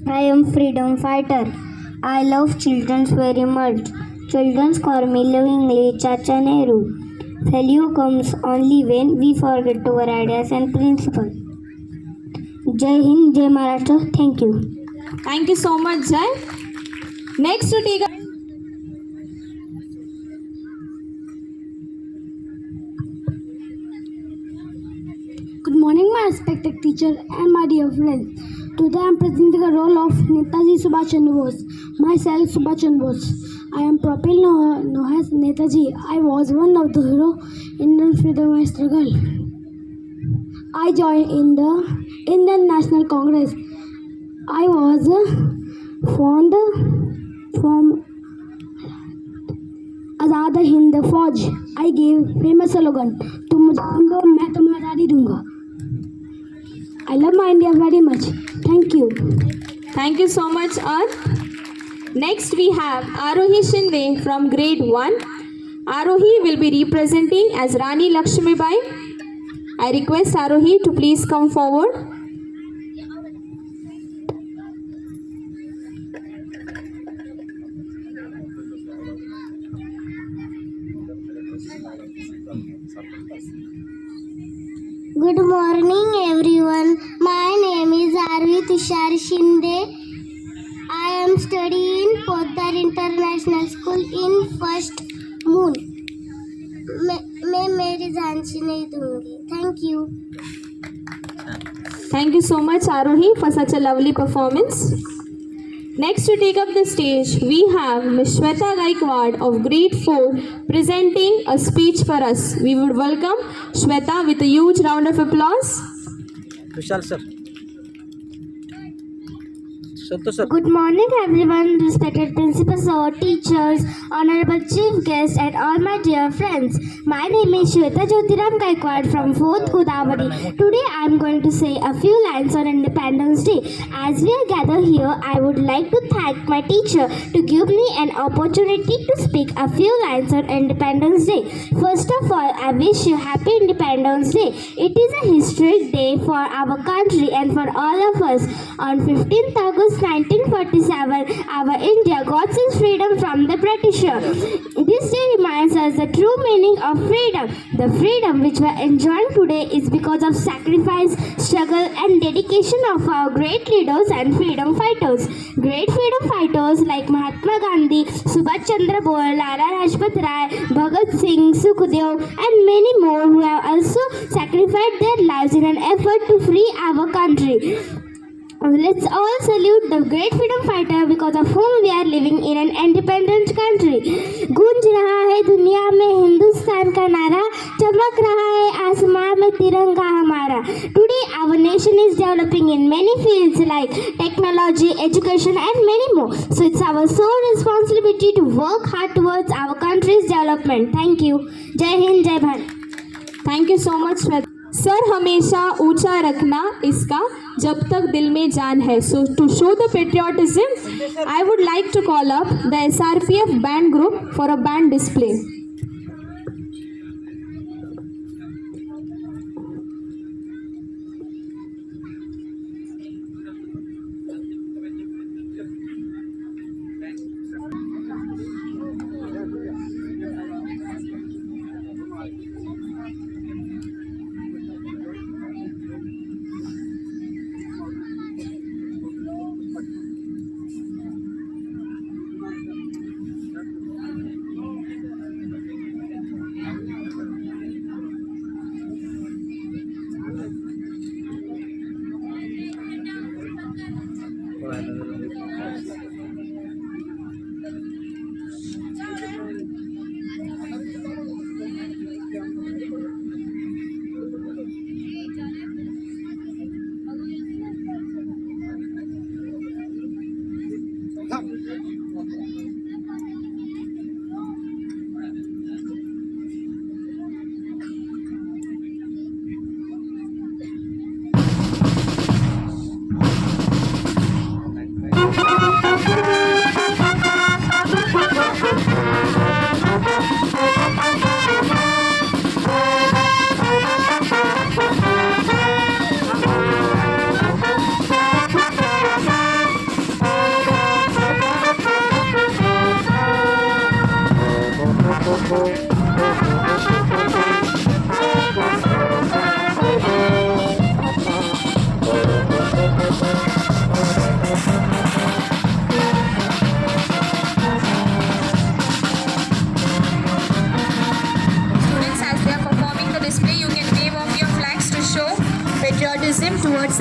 I am freedom fighter. I love children very much. Children call me lovingly Chacha Nehru. Failure comes only when we forget our ideas and principles. Jai Hind, Jai Maharashtra. Thank you. Thank you so much, Jai. Next to take up. Good morning, my respected teacher and my dear friends. Today I am presenting the role of Netaji Subhash Chandra Bose. Myself, Subhash Chandra Bose. I am properly known as Netaji. I was one of the hero in the freedom struggle. I joined in the Indian National Congress. I was formed from Azad Hind Fauj. I gave famous slogan, "तुम मुझे दो, मैं तुम्हें आज़ादी दूंगा." I love my India very much. Thank you. Thank you so much, Arth. Next, we have Arohi Shinde from grade 1. Arohi will be representing as Rani Lakshmibai. I request Arohi to please come forward. Good morning, everyone. My name is Arvi Tushar Shinde. I am studying in Poddar International School in first moon. मैं मेरी झांसी नहीं दूंगी. Thank you. Thank you so much, Arohi, for such a lovely performance. Next to take up the stage, we have Ms. Shweta Gaikwad of grade 4 presenting a speech for us. We would welcome Shweta with a huge round of applause. Vishal sir. Santosh sir. Good morning, everyone, respected principals, or teachers, honorable chief guests, and all my dear friends. My name is Shweta Jyotiram Gaikwad from 4th Godavari. Today, I am going to say a few lines on Independence Day. As we are gathered here, I would like to thank my teacher to give me an opportunity to speak a few lines on Independence Day. First of all, I wish you happy Independence Day. It is a historic day for our country and for all of us. On 15th August 1947, our India got its freedom from the Britisher. This day reminds us the true meaning of freedom. The freedom which we are enjoying today is because of sacrifice, struggle, and dedication of our great leaders and freedom fighters. Great freedom fighters like Mahatma Gandhi, Subhash Chandra Bose, Lala Rajpat Rai, Bhagat Singh, Sukhdev, and many more who have also sacrificed their lives in an effort to free our country. Let's all salute the great freedom fighter because of whom we are living in an independent country. गूंज रहा है दुनिया में हिंदुस्तान का नारा, चमक रहा है आसमां में तिरंगा हमारा. Today our nation is developing in many fields like technology, education, and many more. So it's our sole responsibility to work hard towards our country's development. Thank you. Jai Hind, Jai Bharat. Thank you so much, Shweta. Sir हमेशा ऊंचा रखना इसका जब तक दिल में जान है. So to show the patriotism, I would like to call up the SRPF band group for a band display.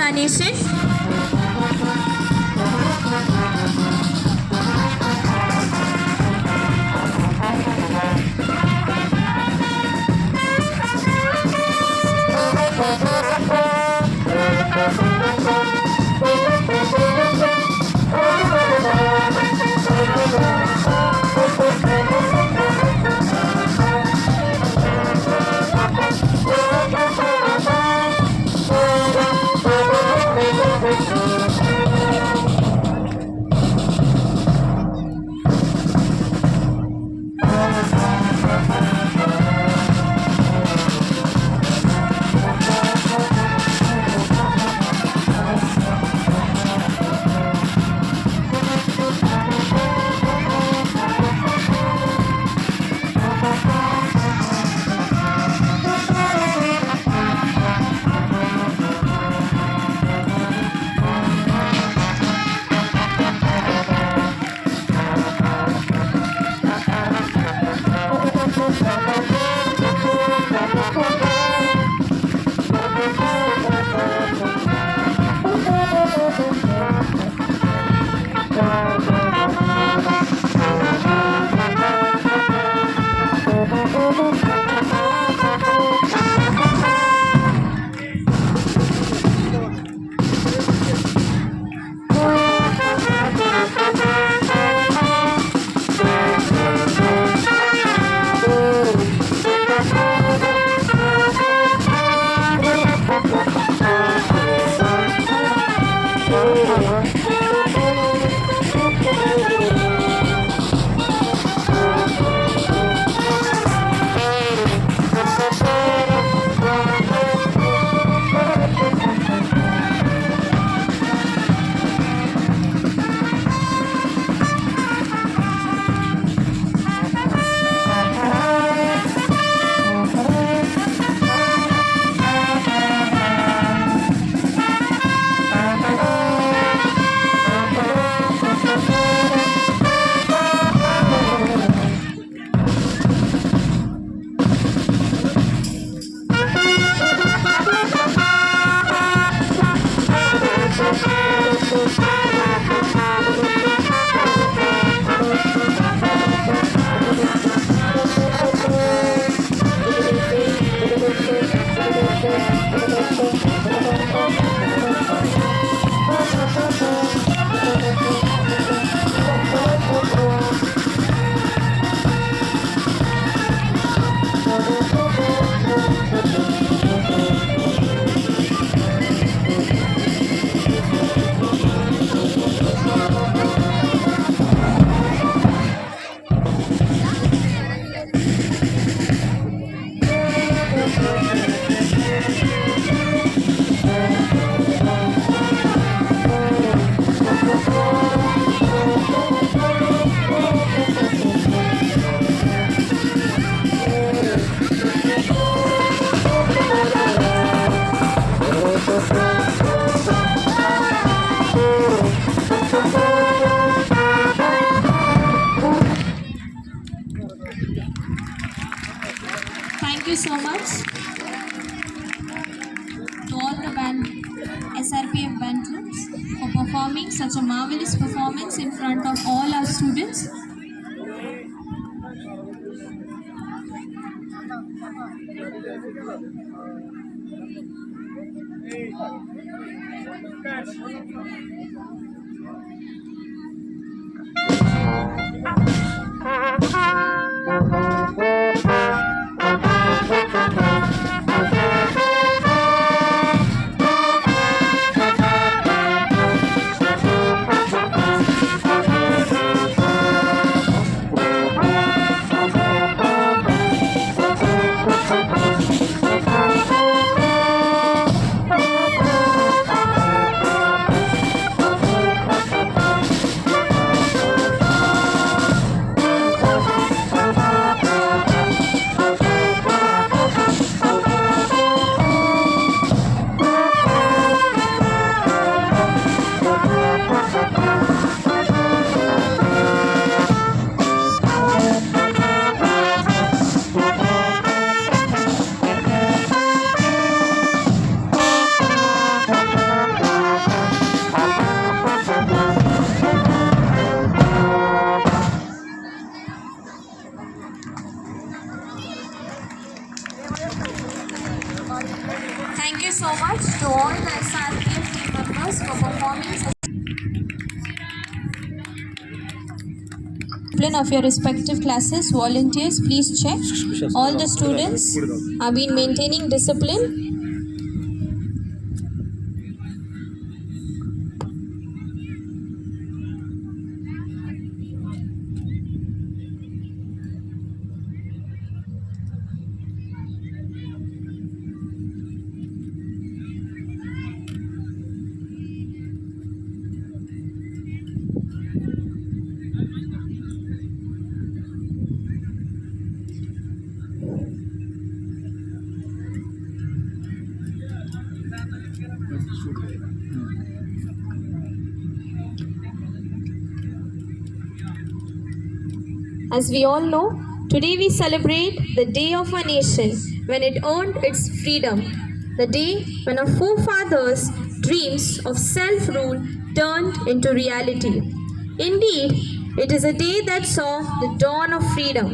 examination. Thank you so much to all the band, SRPF band troops, for performing such a marvelous performance in front of all our students. discipline of your respective classes. Volunteers, please check. All the students have been maintaining discipline. As we all know, today we celebrate the day of our nation when it earned its freedom. The day when our forefathers' dreams of self-rule turned into reality. Indeed, it is a day that saw the dawn of freedom,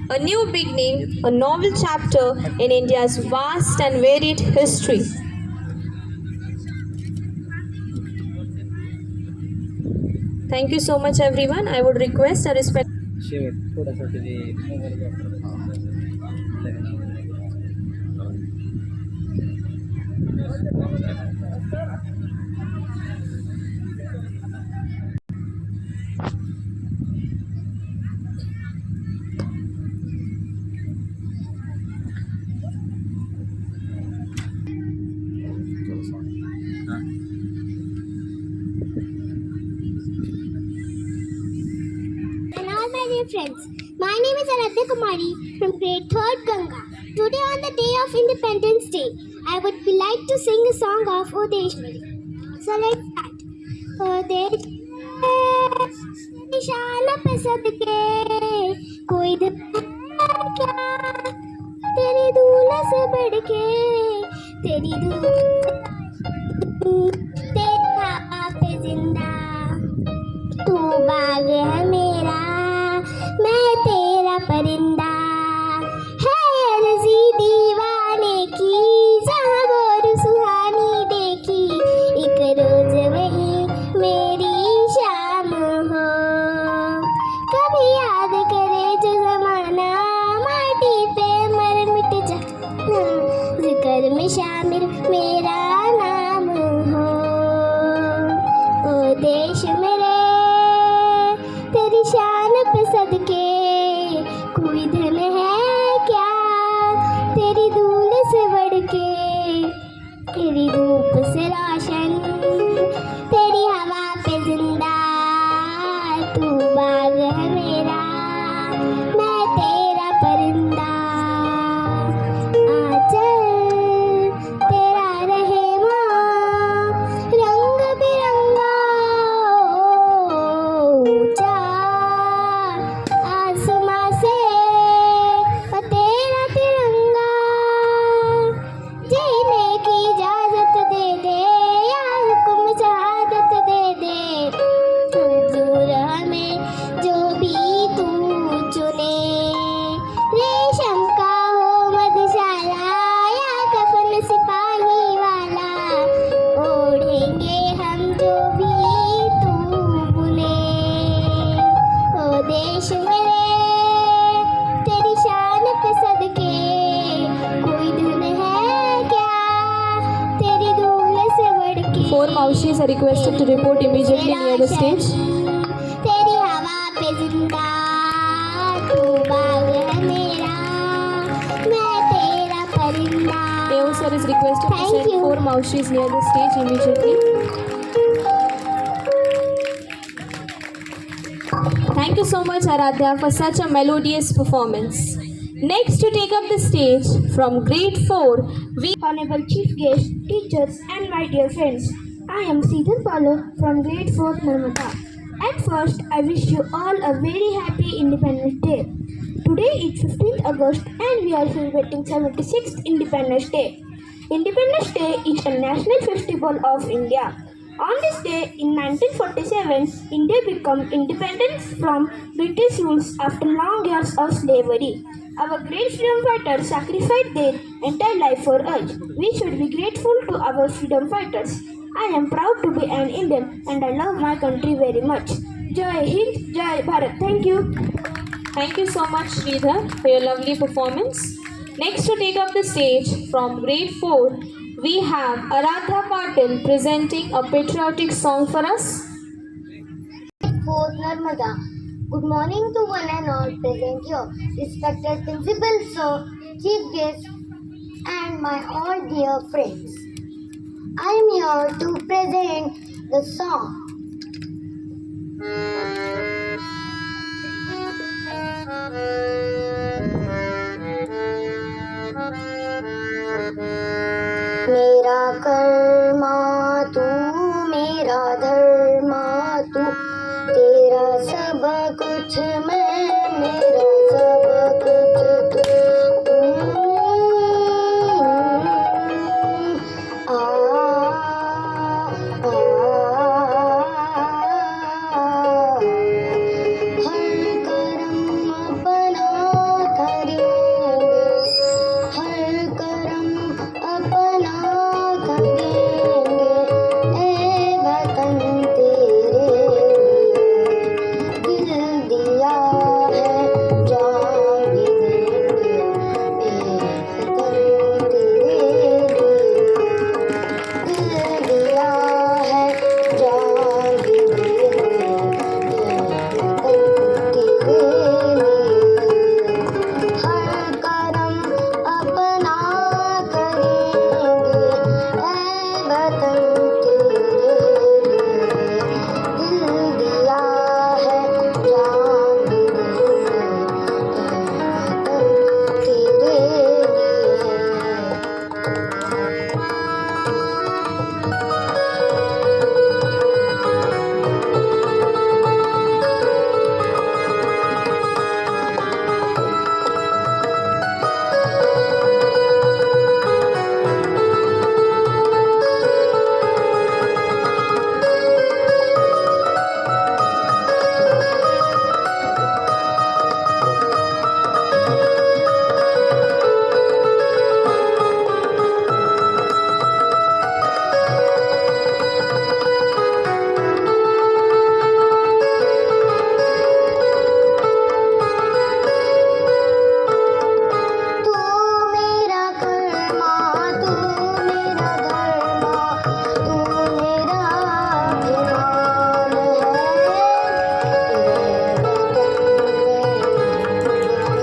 a new beginning, a novel chapter in India's vast and varied history. Thank you so much, everyone. I would request a respect. शेवट थोडासा ते mobile And all my dear friends, my name is Aradhya Kumari from grade 3rd Ganga. Today on the day of Independence Day, I would like to sing a song of O Desh Mere. So let's start. O Desh निशान पे सदके कोई दिन क्या तेरी दूल्हे से बढ़ के तेरी तेरा पे जिंदा तू बाग है मेरा मैं तेरा परिंदा है अर्जी दीवाने की जहाँ गोर सुहानी देखी एक रोज वही मेरी शाम हो कभी याद करे जो जमाना माटी पे मर मिट जाना जिक्र में शामिल मेरा नाम हो ओ देश मेरे तेरी शान पे सदके कोई धन है क्या तेरी धूल से बढ़ के तेरी धूप से रोशन तेरी हवा पे जिंदा तू बाग है मेरा मैं तेरा परिंदा आंचल तेरा रहे माँ रंग बिरंगा ऊंचा आसमां से तेरा तिरंगा जीने की इजाजत दे दे या हुक्म शहादत दे दे मंजूर हमें जो भी तू चुने रेशम का हो मधुशाला या कफन सिपाही वाला ओढ़ेंगे हम जो भी तू बुने ओ देश मेरे तेरी शान पे सदके कोई धन है क्या तेरी धूल से बढ़ के Four Maushis are requested to report immediately near the stage. तेरी हवा पे जिंदा तू बाग है मेरा मैं तेरा परिंदा Teo sir is requested to Thank send you. four Maushis near the stage immediately. Thank you so much, Aradhya, for such a melodious performance. Next to take up the stage from grade 4, we Honorable Chief Guest, teachers and my dear friends, I am Seethan Palo from grade 4 Narmada. At first, I wish you all a very happy Independence Day. Today is 15th August and we are celebrating 76th Independence Day. Independence Day is a national festival of India. On this day in 1947, India became independent from British rule after long years of slavery. Our great freedom fighters sacrificed their entire life for us. We should be grateful to our freedom fighters. I am proud to be an Indian and I love my country very much. Jai Hind, Jai Bharat. Thank you. Thank you so much, Sridhar, for your lovely performance. Next to take up the stage from grade 4, we have Aradha Patil presenting a patriotic song for us. Fourth Narmada. Good morning to one and all present here, respected principal sir, chief guest, and my all dear friends. I am here to present the song. मेरा कर्मा तू मेरा धर्मा तू तेरा सब कुछ मैं मेरा सब कुछ तू आ, हर करम अपना करेंगे हर करम अपना करेंगे ए वतन तेरे दिल दिया है जान भी देंगे ए वतन तेरे दिल दिया है जान भी देंगे ए वतन तेरे हर करम अपना करेंगे ऐ वतन तेरे दिल दिया है जान भी देंगे ऐ वतन तेरे तू मेरा कर्मा तू मेरा धर्मा तू मेरा अभिमान है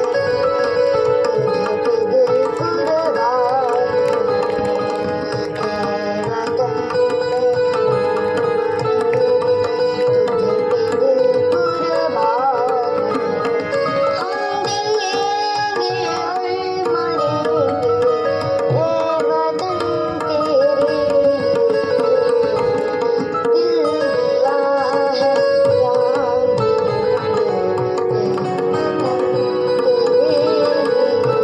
तुझे पे दिल कुर्बान है वतन तुझे पे दिल कुर्बान हम जिएंगे और मरेंगे ए वतन तेरे दिल दिया है जान भी देंगे ए वतन तेरे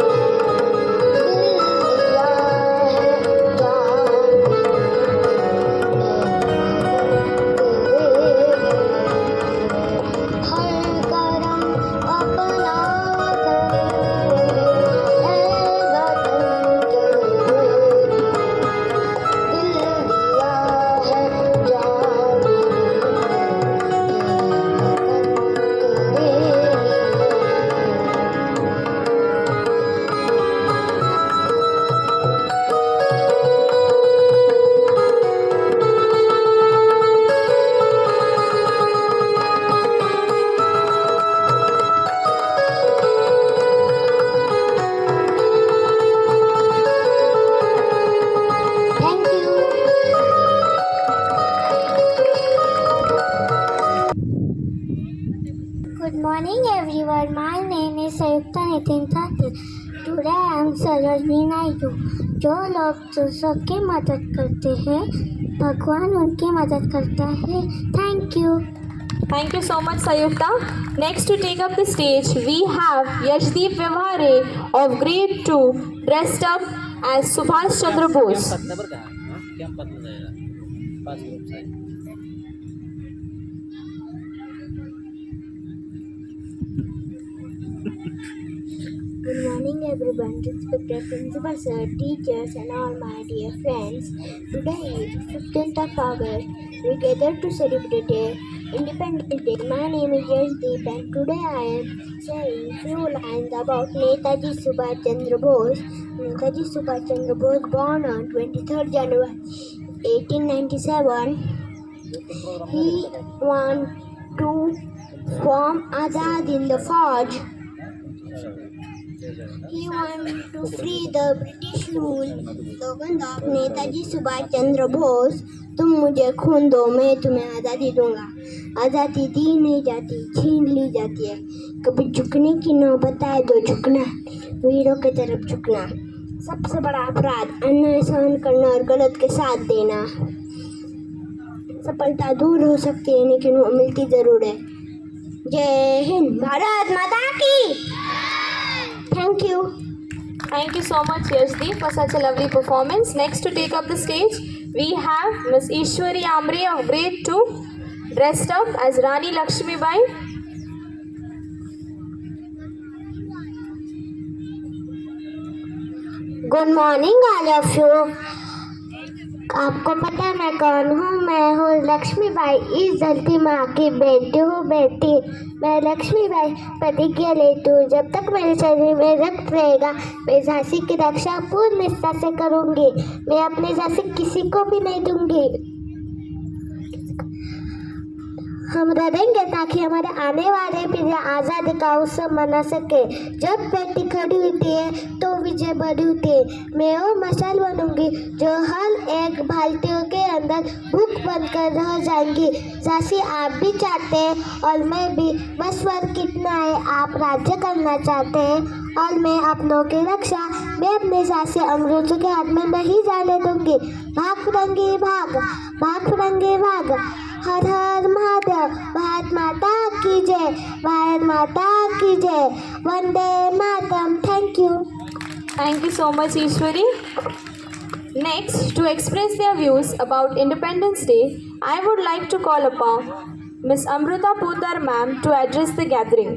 दिल दिया है जान भी देंगे हर करम अपना करेंगे ऐ वतन तेरे दिल दिया है जान भी देंगे thank you Good morning everyone. My name is Sayukta Nitin Tatil. Today I am Sarojini Naidu. जो लोग दूसरों की मदद करते हैं भगवान उनकी मदद करता है. Thank you. Thank you so much, Sayukta. Next to take up the stage, we have Yashdeep Vyavhare of grade 2 dressed up as Subhash Chandra Bose. कॅम्पातला बरं का कॅम्पातला जायला 5 ग्रुप्स आहे Good morning everyone, respected principal sir, teachers and all my dear friends. Today is 15th of August. We gathered to celebrate Independence Day. My name is Yashdeep and today I am saying few lines about Netaji Subhash Chandra Bose. Netaji Subhash Chandra Bose born on 23rd January 1897. He wanted to form Azad in the Fauj. He wanted to free the British rule. Slogan of Netaji Subhash Chandra Bose, तुम मुझे खून दो मैं तुम्हें आज़ादी दूंगा। आज़ादी दी नहीं जाती, छीन ली जाती है। कभी झुकने की नौबत आए तो झुकना, वीरों की तरफ झुकना। सबसे बड़ा अपराध अन्याय सहन करना और गलत के साथ देना। सफलता दूर हो सकती है लेकिन वो मिलती जरूर है। जय हिंद, भारत माता की। Thank you. Thank you so much, Yashdeep, for such a lovely performance. Next to take up the stage, we have Miss Ishwari Amre of Grade 2, dressed up as Rani Lakshmi Bai. Good morning all of you. आपको पता है मैं कौन हूँ? मैं हूँ लक्ष्मी बाई, इस धरती माँ की बेटी हूँ। बेटी मैं लक्ष्मी बाई प्रतिज्ञा लेती हूँ, जब तक मेरे शरीर में रक्त रहेगा मैं झांसी की रक्षा पूर्ण निष्ठा से करूँगी। मैं अपने झांसी किसी को भी नहीं दूंगी। हम लड़ेंगे ताकि हमारे आने वाले पीढ़ी आज़ादी का उत्सव मना सके। जब बेटी खड़ी होती है तो विजय बड़ी होती है। मैं वो मशाल बनूंगी जो हर एक भारतीयों के अंदर भूख बनकर रह जाएंगी। झांसी आप भी चाहते हैं और मैं भी, बस फर्क कितना है, आप राज्य करना चाहते हैं और मैं अपनों की रक्षा मैं अपने झांसी अंग्रेजों के हाथ में नहीं जाने दूंगी। भाग फिरंगी भाग, भाग फिरंगी भाग। हर हर महादेव, भारत माता की जय, भारत माता की जय, वंदे मातरम। Thank you. Thank you so much, Ishwari. Next, to express their views about Independence Day, I would like to call upon Miss Amruta Poddar ma'am to address the gathering.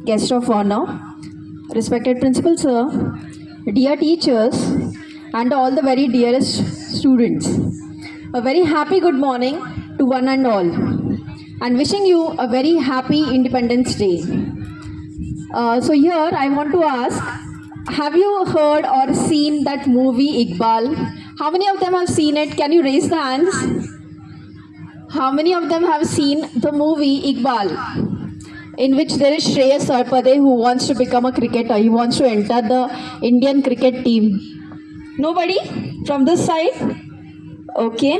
Guest of honor, respected principal sir, dear teachers, and all the very dearest students. A very happy good morning to one and all, and wishing you a very happy Independence Day. So here I want to ask, have you heard or seen that movie Iqbal? How many of them have seen it? Can you raise the hands? How many of them have seen the movie Iqbal, in which there is Shreyas Sarpade who wants to become a cricketer? He wants to enter the Indian cricket team. Nobody from this side? Okay,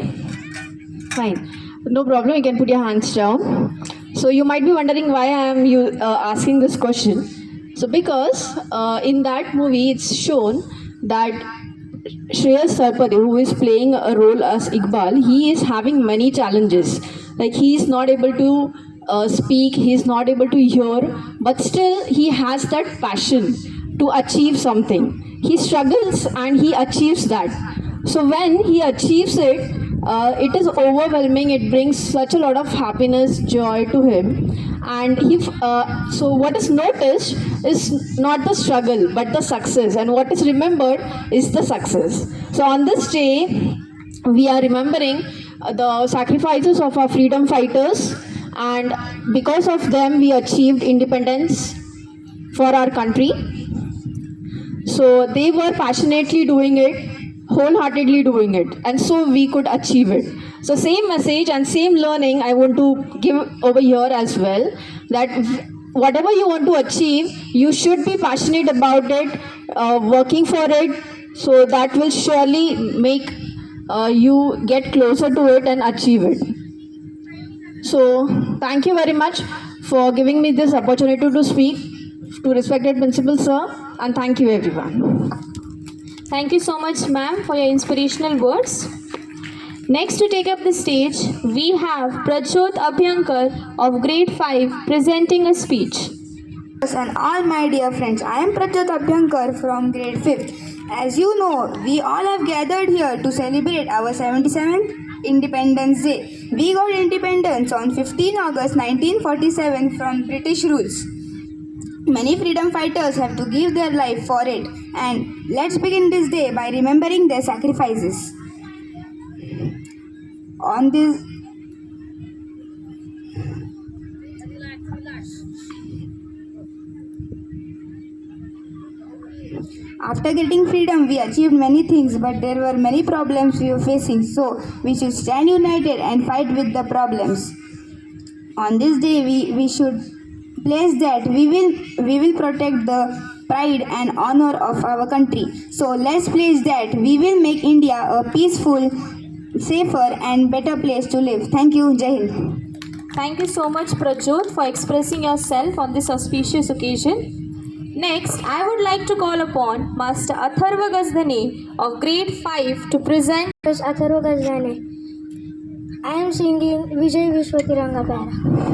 fine. No problem, you can put your hands down. So you might be wondering why I am asking this question. So because in that movie it's shown that Shreyas Sarpade, who is playing a role as Iqbal, he is having many challenges. Like he is not able to speak, he is not able to hear, but still he has that passion to achieve something. He struggles and he achieves that. So when he achieves it, it is overwhelming. It brings such a lot of happiness, joy to him. And so what is noticed is not the struggle, but the success. And what is remembered is the success. So on this day, we are remembering the sacrifices of our freedom fighters, and because of them we achieved independence for our country. So they were passionately doing it, wholeheartedly doing it, and so we could achieve it. So same message and same learning I want to give over here as well, that whatever you want to achieve, you should be passionate about it, working for it, so that will surely make you get closer to it and achieve it. So thank you very much for giving me this opportunity to speak to respected principal sir, and thank you everyone. Thank you so much, ma'am, for your inspirational words. Next to take up the stage, we have Prajot Abhyankar of Grade 5 presenting a speech. And all my dear friends, I am Prajot Abhyankar from grade 5th. As you know, we all have gathered here to celebrate our 77th Independence Day. We got independence on 15 August 1947 from British rules. Many freedom fighters have to give their life for it, and let's begin this day by remembering their sacrifices. On this After getting freedom, we achieved many things, but there were many problems we were facing, so we should stand united and fight with the problems. On this day, we should place that we will protect the pride and honor of our country. So let's place that we will make India a peaceful, safer and better place to live. Thank you. Jai Hind. Thank you so much, Prajot, for expressing yourself on this auspicious occasion. Next, I would like to call upon Master Atharva Gazdane of Grade 5 to present. Is Atharva Gazdane. I am singing Vijay Vishwatiranga Pyara.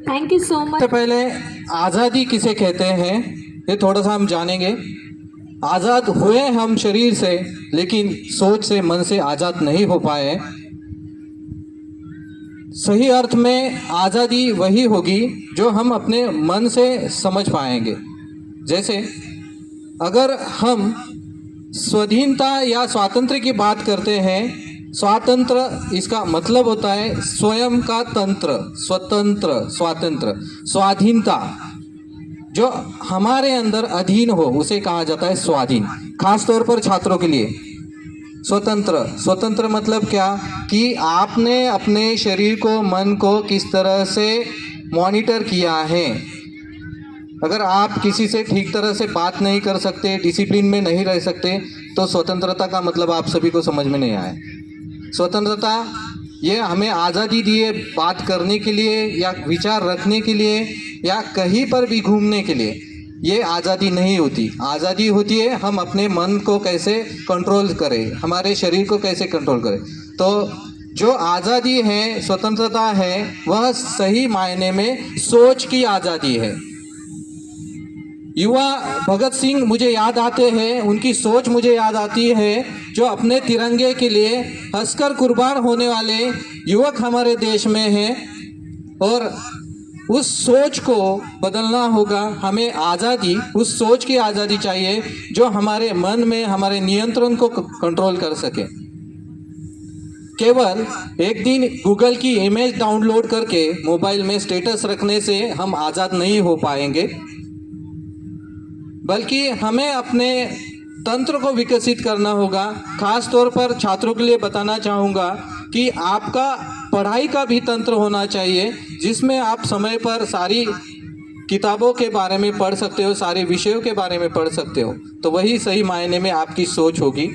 Thank you so much. सबसे पहले आज़ादी किसे कहते हैं ये थोड़ा सा हम जानेंगे। आज़ाद हुए हम शरीर से, लेकिन सोच से, मन से आज़ाद नहीं हो पाए। सही अर्थ में आज़ादी वही होगी जो हम अपने मन से समझ पाएंगे। जैसे अगर हम स्वाधीनता या स्वातंत्र्य की बात करते हैं, स्वातंत्र इसका मतलब होता है स्वयं का तंत्र, स्वतंत्र, स्वातंत्र, स्वाधीनता जो हमारे अंदर अधीन हो उसे कहा जाता है स्वाधीन। खास तौर पर छात्रों के लिए स्वतंत्र, स्वतंत्र मतलब क्या कि आपने अपने शरीर को, मन को किस तरह से मॉनिटर किया है। अगर आप किसी से ठीक तरह से बात नहीं कर सकते, डिसिप्लिन में नहीं रह सकते, तो स्वतंत्रता का मतलब आप सभी को समझ में नहीं आया। स्वतंत्रता ये हमें आज़ादी दी है बात करने के लिए या विचार रखने के लिए या कहीं पर भी घूमने के लिए। ये आज़ादी नहीं होती। आज़ादी होती है हम अपने मन को कैसे कंट्रोल करें, हमारे शरीर को कैसे कंट्रोल करें। तो जो आज़ादी है, स्वतंत्रता है, वह सही मायने में सोच की आज़ादी है। युवा भगत सिंह मुझे याद आते हैं, उनकी सोच मुझे याद आती है, जो अपने तिरंगे के लिए हंसकर कुर्बान होने वाले युवक हमारे देश में हैं। और उस सोच को बदलना होगा, हमें आज़ादी, उस सोच की आज़ादी चाहिए जो हमारे मन में हमारे नियंत्रण को कंट्रोल कर सके। केवल एक दिन गूगल की इमेज डाउनलोड करके मोबाइल में स्टेटस रखने से हम आज़ाद नहीं हो पाएंगे, बल्कि हमें अपने तंत्र को विकसित करना होगा। खास तौर पर छात्रों के लिए बताना चाहूँगा कि आपका पढ़ाई का भी तंत्र होना चाहिए, जिसमें आप समय पर सारी किताबों के बारे में पढ़ सकते हो, सारे विषयों के बारे में पढ़ सकते हो, तो वही सही मायने में आपकी सोच होगी।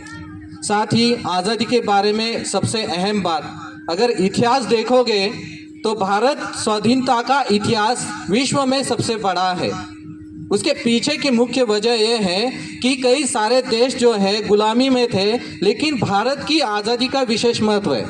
साथ ही आज़ादी के बारे में सबसे अहम बात, अगर इतिहास देखोगे तो भारत स्वाधीनता का इतिहास विश्व में सबसे बड़ा है। उसके पीछे की मुख्य वजह यह है कि कई सारे देश जो है गुलामी में थे, लेकिन भारत की आज़ादी का विशेष महत्व है।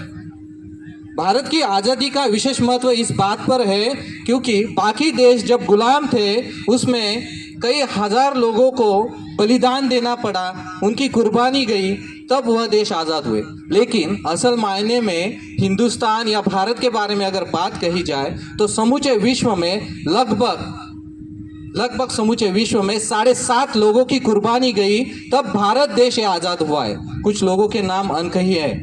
भारत की आज़ादी का विशेष महत्व इस बात पर है क्योंकि बाकी देश जब गुलाम थे, उसमें कई हजार लोगों को बलिदान देना पड़ा, उनकी कुर्बानी गई, तब वह देश आज़ाद हुए। लेकिन असल मायने में हिंदुस्तान या भारत के बारे में अगर बात कही जाए तो समूचे विश्व में लगभग समूचे विश्व में 7.5 लोगों की कुर्बानी गई, तब भारत देश आज़ाद हुआ है। कुछ लोगों के नाम अनकही है,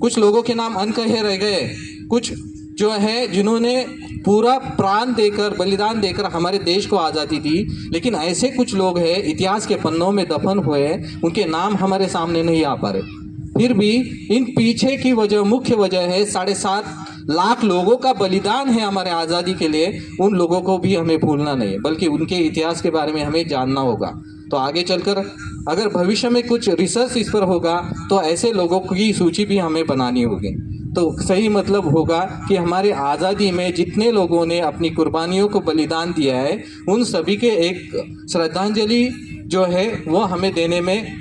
कुछ लोगों के नाम अनकहे रह गए, कुछ जो है जिन्होंने पूरा प्राण देकर, बलिदान देकर हमारे देश को आज़ादी दी, लेकिन ऐसे कुछ लोग हैं इतिहास के पन्नों में दफन हुए, उनके नाम हमारे सामने नहीं आ पा रहे। फिर भी इन पीछे की वजह, मुख्य वजह है 7.5 लाख लोगों का बलिदान है हमारे आज़ादी के लिए। उन लोगों को भी हमें भूलना नहीं है, बल्कि उनके इतिहास के बारे में हमें जानना होगा। तो आगे चलकर अगर भविष्य में कुछ रिसर्च इस पर होगा तो ऐसे लोगों की सूची भी हमें बनानी होगी। तो सही मतलब होगा कि हमारे आज़ादी में जितने लोगों ने अपनी कुर्बानियों को बलिदान दिया है, उन सभी के एक श्रद्धांजलि जो है वो हमें देने में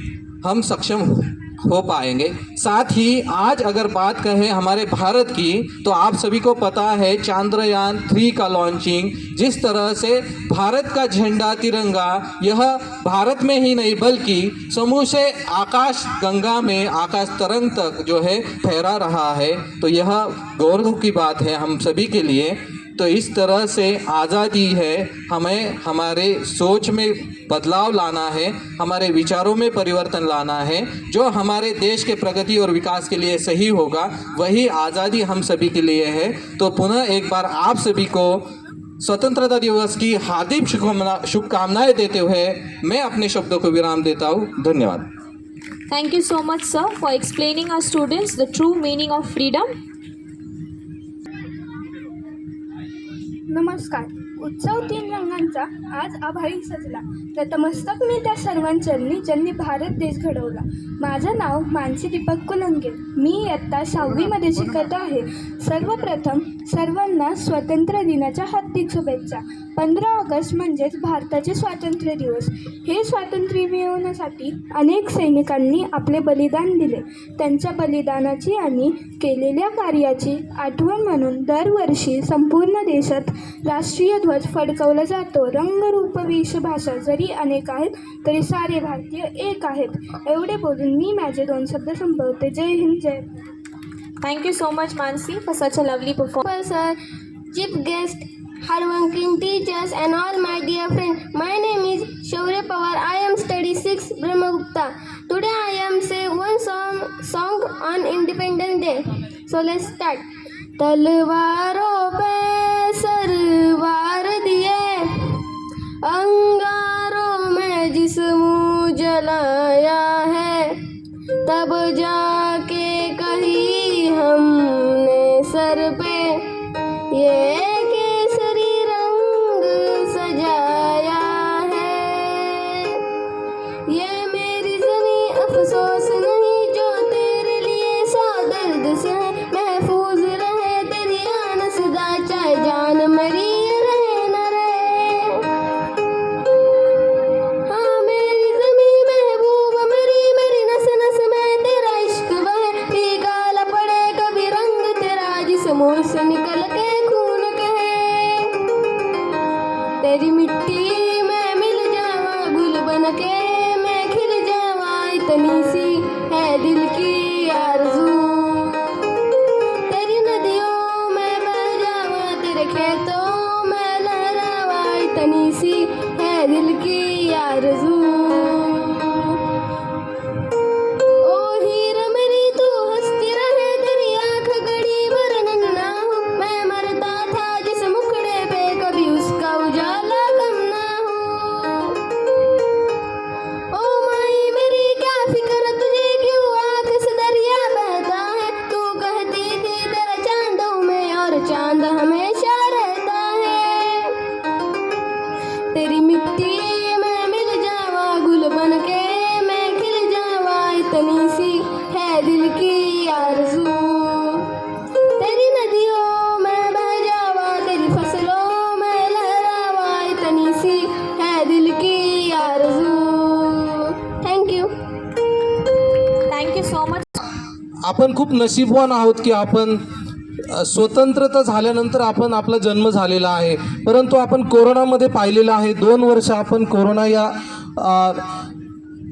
हम सक्षम हो पाएंगे। साथ ही आज अगर बात करें हमारे भारत की, तो आप सभी को पता है चांद्रयान 3 का लॉन्चिंग, जिस तरह से भारत का झंडा, तिरंगा, यह भारत में ही नहीं बल्कि समूचे आकाश गंगा में, आकाश तरंग तक जो है फहरा रहा है, तो यह गौरव की बात है हम सभी के लिए। तो इस तरह से आज़ादी है, हमें हमारे सोच में बदलाव लाना है, हमारे विचारों में परिवर्तन लाना है, जो हमारे देश के प्रगति और विकास के लिए सही होगा, वही आज़ादी हम सभी के लिए है। तो पुनः एक बार आप सभी को स्वतंत्रता दिवस की हार्दिक शुभकामनाएं देते हुए मैं अपने शब्दों को विराम देता हूँ। धन्यवाद। Thank you so much, sir, for explaining our students the true meaning of freedom. नमस्कार. उत्सव 3 रंगांचा आज आभाळी सजला. नतमस्तक मी त्या सर्वांचरणी ज्यांनी भारत देश घडवला. माझं नाव मानसी दीपक कुलंगे. मी इयत्ता 6वीमध्ये शिकत आहे. सर्वप्रथम सर्वांना स्वातंत्र्य दिनाच्या हार्दिक शुभेच्छा. 15 ऑगस्ट म्हणजेच भारताचे स्वातंत्र्य दिवस. हे स्वातंत्र्य मिळवण्यासाठी अनेक सैनिकांनी आपले बलिदान दिले. त्यांच्या बलिदानाची आणि केलेल्या कार्याची आठवण म्हणून दरवर्षी संपूर्ण देशात राष्ट्रीय ध्वज फडकवला जातो. रंगरूप वेशभाषा जरी अनेक आहेत तरी सारे भारतीय एक आहेत. एवढे बोलून मी माझे 2 शब्द संपवते. जय हिंद, जय. Thank you so much, Mansi, for such a lovely performance. Sir, chief guest, hardworking teachers and all my dear friends. My name is Shaurya Pawar. I am study 6 Brahmagupta. Today I am say one song on Independence Day. So let's start. तलवारों पे सरवार दिए, अंगारों में जिस्म जलाया है, तब जाके कही हमने सर पे ये केसरी रंग सजाया है. ये मेरी ज़मी अफसोस नहीं जो तेरे लिए सौ दर्द से है. महफूज रहे तेरी आन सदा, चाहे जान मरी रहे न रहे. हाँ मेरी ज़मी महबूब मेरी, मेरी नस नस में तेरा इश्क बहे. फीका पड़े कभी रंग इस मुंह से निकल के खून कहे, तेरी मिट्टी में मिल जावा, गुल बन के मैं खिल जावा, इतनी सी है दिल की आरज़ू। तेरी नदियों में बह जावा, तेरे खेतों में लहरावा, इतनी सी है दिल की आरज़ू। ओ हीर मेरी तू हंसती रहे, तेरी आँख गड़ी वरन ना हो, मैं मरता था जिस मुखड़े पे कभी उसका उजाला कम ना हो। ओ माई मेरी क्या फिक्र तुझे, क्यों आँख से दरिया बहता है, तू कहती थी तेरा चांदों में और चांद हमेशा रहता है। तेरी मिट्टी में मिल जावा, गुल बन के मैं खिल जावा, इतनी सी है दिल की आरज़ू। तेरी नदियों में बह जावा, तेरी फसलों में लहरावा, इतनी सी है दिल की आरज़ू। Thank you so much. आपण खूप नशीबवान आहोत की आपण स्वतंत्रता झाल्यानंतर आपण आपला जन्म झालेला आहे. परंतु आपण कोरोनामध्ये पाहिलेलं आहे 2 वर्ष आपण कोरोना या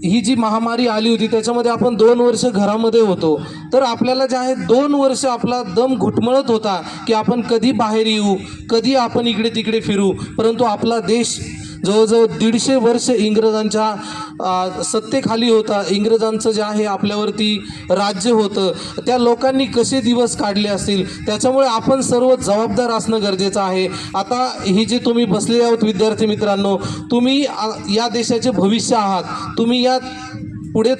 ही जी महामारी आली होती त्याच्यामध्ये आपण 2 वर्ष घरामध्ये होतो. तर आपल्याला जे आहे 2 वर्ष आपला दम घुटमळत होता की आपण कधी बाहेर येऊ, कधी आपण इकडे तिकडे फिरू. परंतु आपला देश जवळजवळ 150 वर्ष इंग्रजांच्या सत्तेखाली होता. इंग्रजांचं जे आहे आपल्यावरती राज्य होतं. त्या लोकांनी कसे दिवस काढले असतील त्याच्यामुळे आपण सर्व जबाबदार असणं गरजेचं आहे. आता ही जे तुम्ही बसलेले आहोत विद्यार्थी मित्रांनो, तुम्ही या देशाचे भविष्य आहात. तुम्ही या पुढे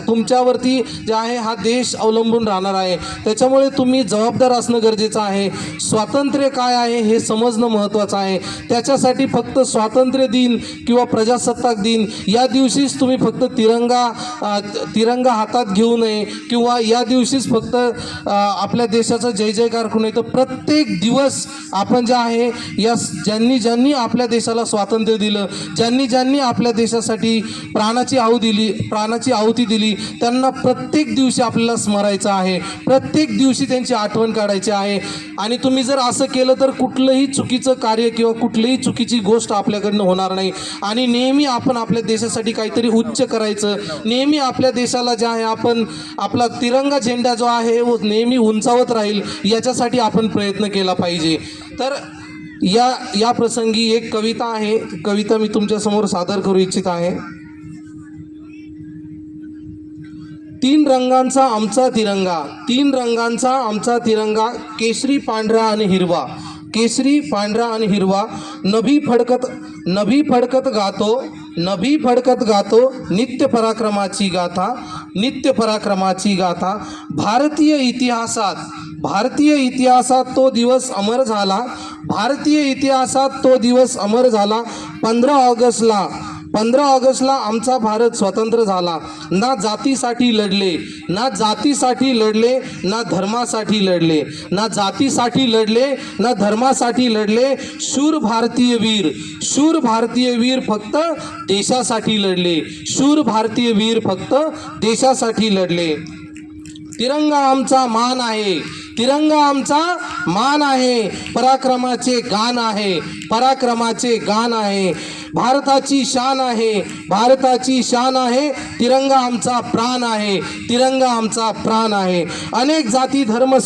तुमच्यावरती जे आहे हा देश अवलंबून राहणार आहे. त्याच्यामुळे तुम्ही जबाबदार असणं गरजेचं आहे. स्वातंत्र्य काय आहे हे समजणं महत्त्वाचं आहे. त्याच्यासाठी फक्त स्वातंत्र्य दिन किंवा प्रजासत्ताक दिन या दिवशीच तुम्ही फक्त तिरंगा हातात घेऊ नये किंवा या दिवशीच फक्त आपल्या देशाचा जय जयकार करू नये. तर प्रत्येक दिवस आपण जे आहे या ज्यांनी आपल्या देशाला स्वातंत्र्य दिलं, ज्यांनी आपल्या देशासाठी प्राणाची आहुती दिली त्यांना प्रत्येक दिवशी आपल्याला स्मरायचं आहे. प्रत्येक दिवशी त्यांची आठवण काढायची आहे. आणि तुम्ही जर असं केलं तर कुठलंही चुकीचं कार्य किंवा कुठलीही चुकीची गोष्ट आपल्याकडनं होणार नाही. आणि नेहमी आपण आपल्या देशासाठी काहीतरी उच्च करायचं. नेहमी आपल्या देशाला जे आहे आपण आपला तिरंगा झेंडा जो आहे नेहमी उंचावत राहील याच्यासाठी आपण प्रयत्न केला पाहिजे. तर या प्रसंगी एक कविता आहे. कविता मी तुमच्यासमोर सादर करू इच्छित आहे. 3 रंगांचा आमचा तिरंगा, 3 रंगांचा आमचा तिरंगा, केशरी पांढरा आणि हिरवा, केशरी पांढरा आणि हिरवा, नभी फडकत गातो नित्य पराक्रमाची गाथा. भारतीय इतिहासात तो दिवस अमर झाला. 15 ऑगस्टला आमचा भारत स्वतंत्र झाला. ना जातीसाठी लढले, ना धर्मासाठी लढले, शूर भारतीय वीर फक्त देशासाठी लढले. तिरंगा आमचा मान आहे, पराक्रमाचे गान आहे, भारताची शान आहे, तिरंगा आमचा प्राण आहे. अनेक जाती धर्म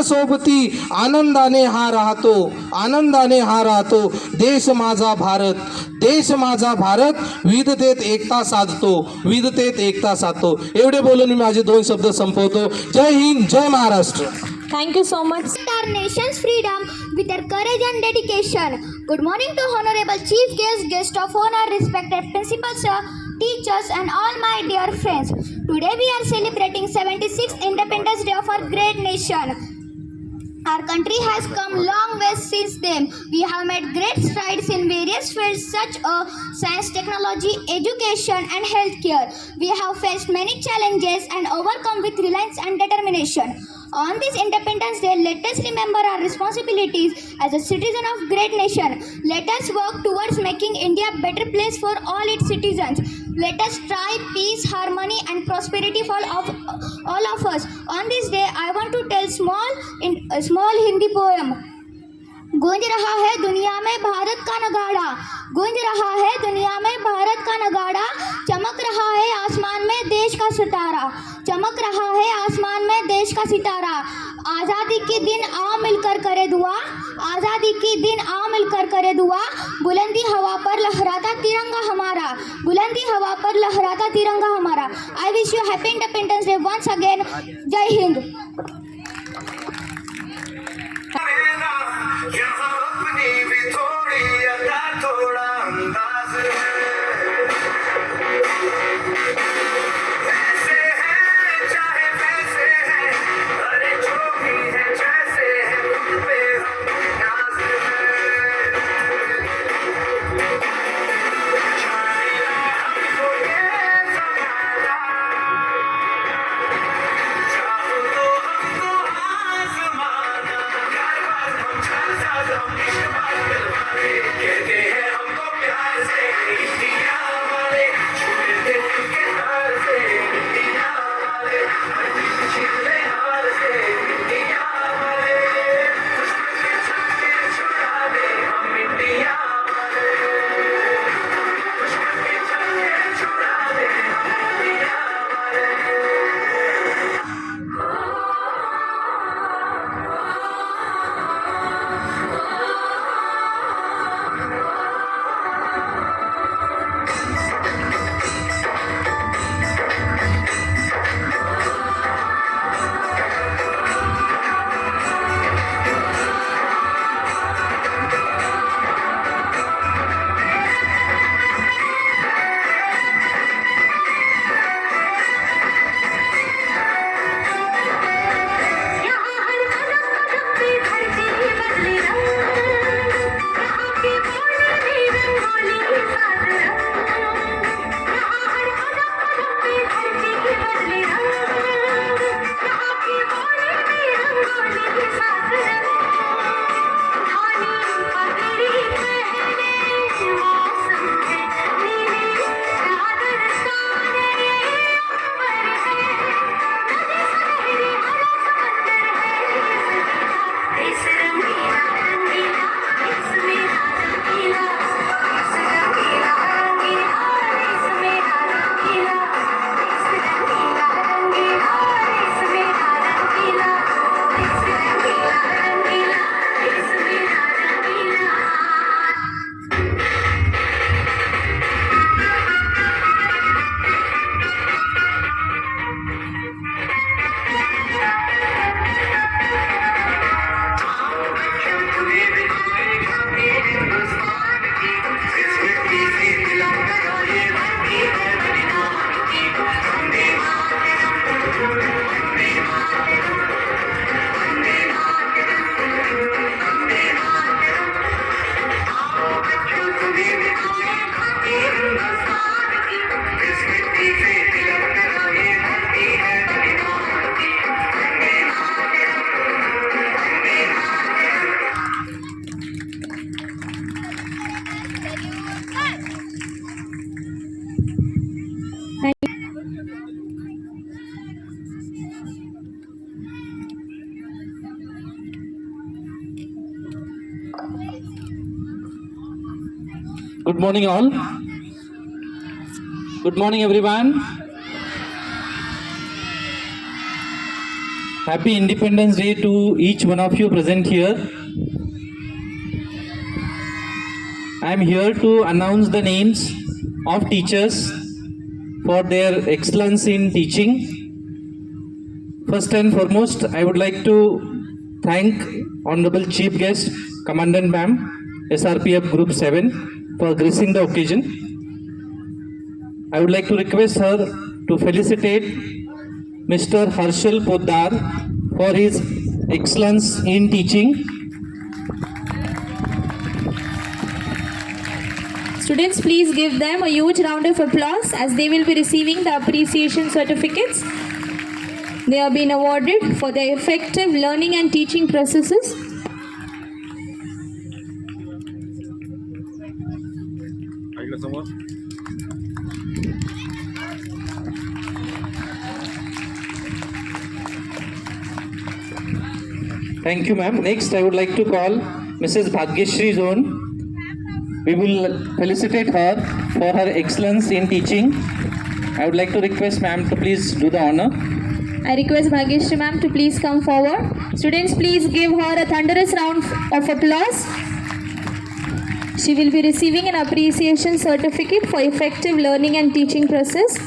सोबती आनंदाने हा राहतो. देश माझा भारत विविधतेत एकता साधतो. एवढे बोलून मी माझे 2 शब्द संपवतो. जय हिंद, जय Maharashtra. Thank you so much. Our nation's freedom with their courage and dedication. Good morning to Honorable Chief Guest of Honor, respected Principal Sir, teachers and all my dear friends. Today we are celebrating 76th Independence Day of our great nation. Our country has come long ways since then. We have made great strides in various fields such as science, technology, education and healthcare. We have faced many challenges and overcome with reliance and determination. On this Independence Day, let us remember our responsibilities as a citizen of great nation. Let us work towards making India a better place for all its citizens. Let us try peace, harmony and prosperity for all of us. On this day, I want to tell a small Hindi poem. गूंज रहा है दुनिया में भारत का नगाड़ा, गूंज रहा है दुनिया में भारत का नगाड़ा, चमक रहा है आसमान में देश का सितारा, चमक रहा है आसमान में देश का सितारा। आज़ादी के दिन आओ मिलकर करे दुआ, आज़ादी के दिन आओ मिलकर करे दुआ, बुलंदी हवा पर लहराता तिरंगा हमारा, बुलंदी हवा पर लहराता तिरंगा हमारा। I wish you happy independence day once again. जय हिंद। यहाँ अपनी भी थोड़ी अदा थोड़ा अंदाज है, वैसे है चाहे वैसे है, अरे जो भी है जैसे है खुद पे हम नाज है। जानेगा हमको ये ज़माना, चाहो तो हमको आज़माना, यार बात हम हम इश्क बात दिलवाले, कहते हैं हमको प्यार से इंडिया वाले, छूटे के हार से इंडिया वाले, छिले हार से इंडिया वाले, दुश्मन के छक्के छुड़ा दे हम इंडिया वाले, दुश्मन के छक्के छुड़ा दे हम इंडिया वाले। Good morning all. Good morning everyone. Happy Independence Day to each one of you present here. I am here to announce the names of teachers for their excellence in teaching. First and foremost, I would like to thank Honorable Chief Guest, Commandant Ma'am, SRPF Group 7 for gracing the occasion. I would like to request her to felicitate Mr. Harshal Poddar for his excellence in teaching. Students, please give them a huge round of applause as they will be receiving the appreciation certificates. They have been awarded for their effective learning and teaching processes. Thank you, ma'am. Next, I would like to call Mrs. Bhagyashri Zone. We will felicitate her for her excellence in teaching. I would like to request ma'am to please do the honor. I request Bhagyashri ma'am to please come forward. Students, please give her a thunderous round of applause. She will be receiving an appreciation certificate for effective learning and teaching process.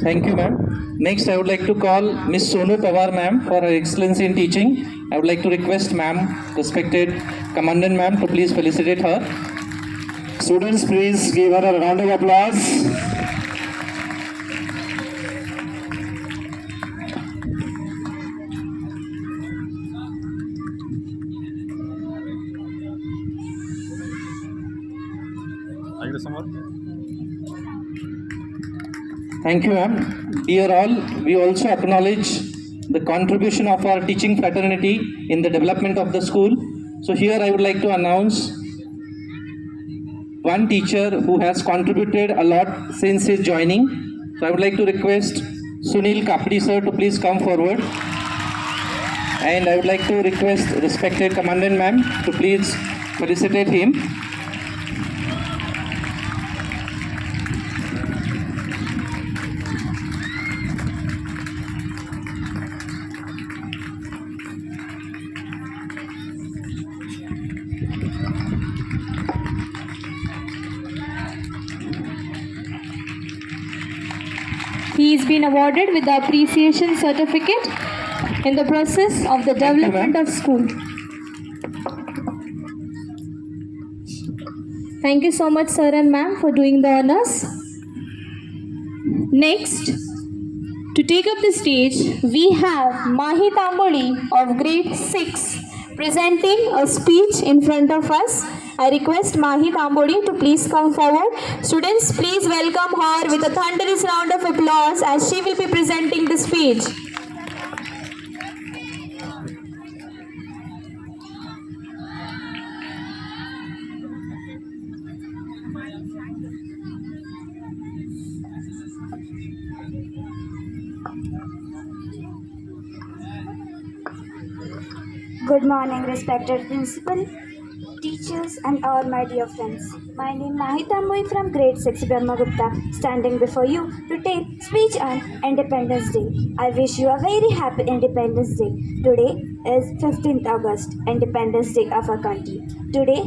Thank you, ma'am. Next, I would like to call Miss Sonu Pawar, ma'am, for her excellence in teaching. I would like to request ma'am, respected Commandant ma'am, to please felicitate her. Students, please give her a round of applause. Thank you, ma'am. Dear all, we also acknowledge the contribution of our teaching fraternity in the development of the school. So here I would like to announce one teacher who has contributed a lot since his joining. So I would like to request Sunil Kapdi sir to please come forward. And I would like to request respected Commandant ma'am to please felicitate him. He has been awarded with the appreciation certificate in the process of the development of school. Thank you so much, sir and ma'am, for doing the honors. Next, to take up the stage, we have Mahi Tamboli of grade 6 presenting a speech in front of us. I request Mahi Tamboli to please come forward. Students, please welcome her with a thunderous round of applause as she will be presenting the speech. Good morning, respected principal, teachers, and all my dear friends. My name is Mahi Tamboli from grade 6 Brahmagupta, standing before you to take speech on Independence Day. I wish you a very happy Independence Day. Today is 15th August, Independence Day of our country. Today,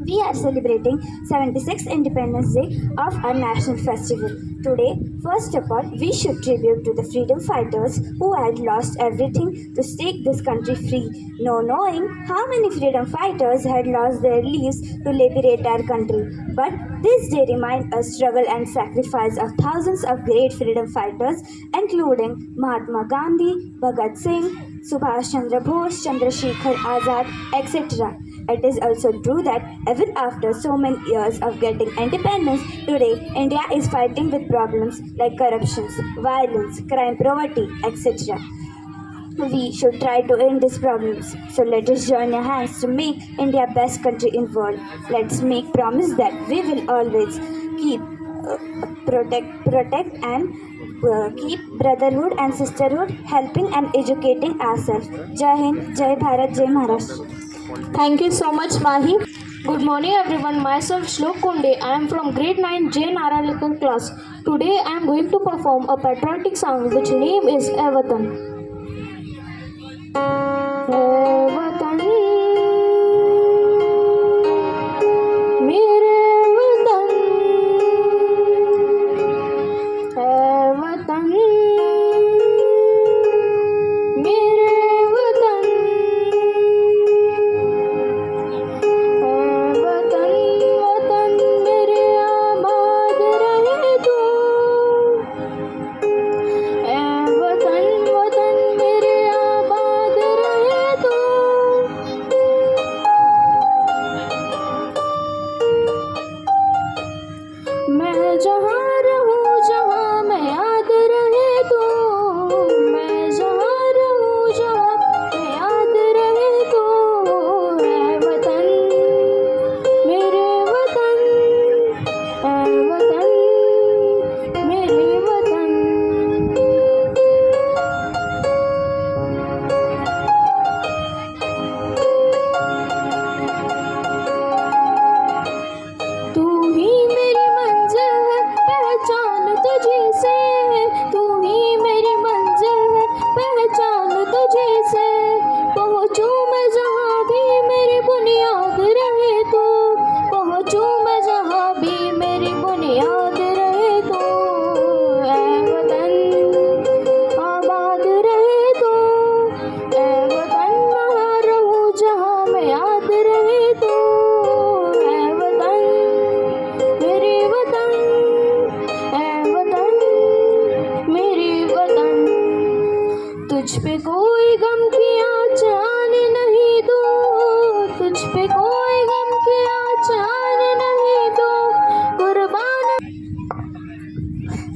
we are celebrating 76th Independence Day of our national festival. Today, first of all, we should tribute to the freedom fighters who had lost everything to stake this country free, no knowing how many freedom fighters had lost their lives to liberate our country. But this day reminds us struggle and sacrifice of thousands of great freedom fighters, including Mahatma Gandhi, Bhagat Singh, Subhash Chandra Bose, Chandrasekhar Azad, etc. It is also true that even after so many years of getting independence, today India is fighting with problems like corruption, violence, crime, poverty, etc. We should try to end these problems. So let us join our hands to make India best country in world. Let's make promise that we will always keep protect and keep brotherhood and sisterhood, helping and educating ourselves. Jai Hind, Jai Bharat, Jai Maharashtra. Thank you so much, Mahi. Good morning everyone, myself Shlok Kunde. I am from grade 9 J. Naralikan class. Today I am going to perform a patriotic song which name is Ae Watan. Ae Watan, mere Watan, Ae Watan, mere Watan. वतन मेरे आबाद रहे तू, तुझ पे कोई गम की आचान नहीं दूं, तुझ पे कोई गम की आचान नहीं दूं, कुर्बान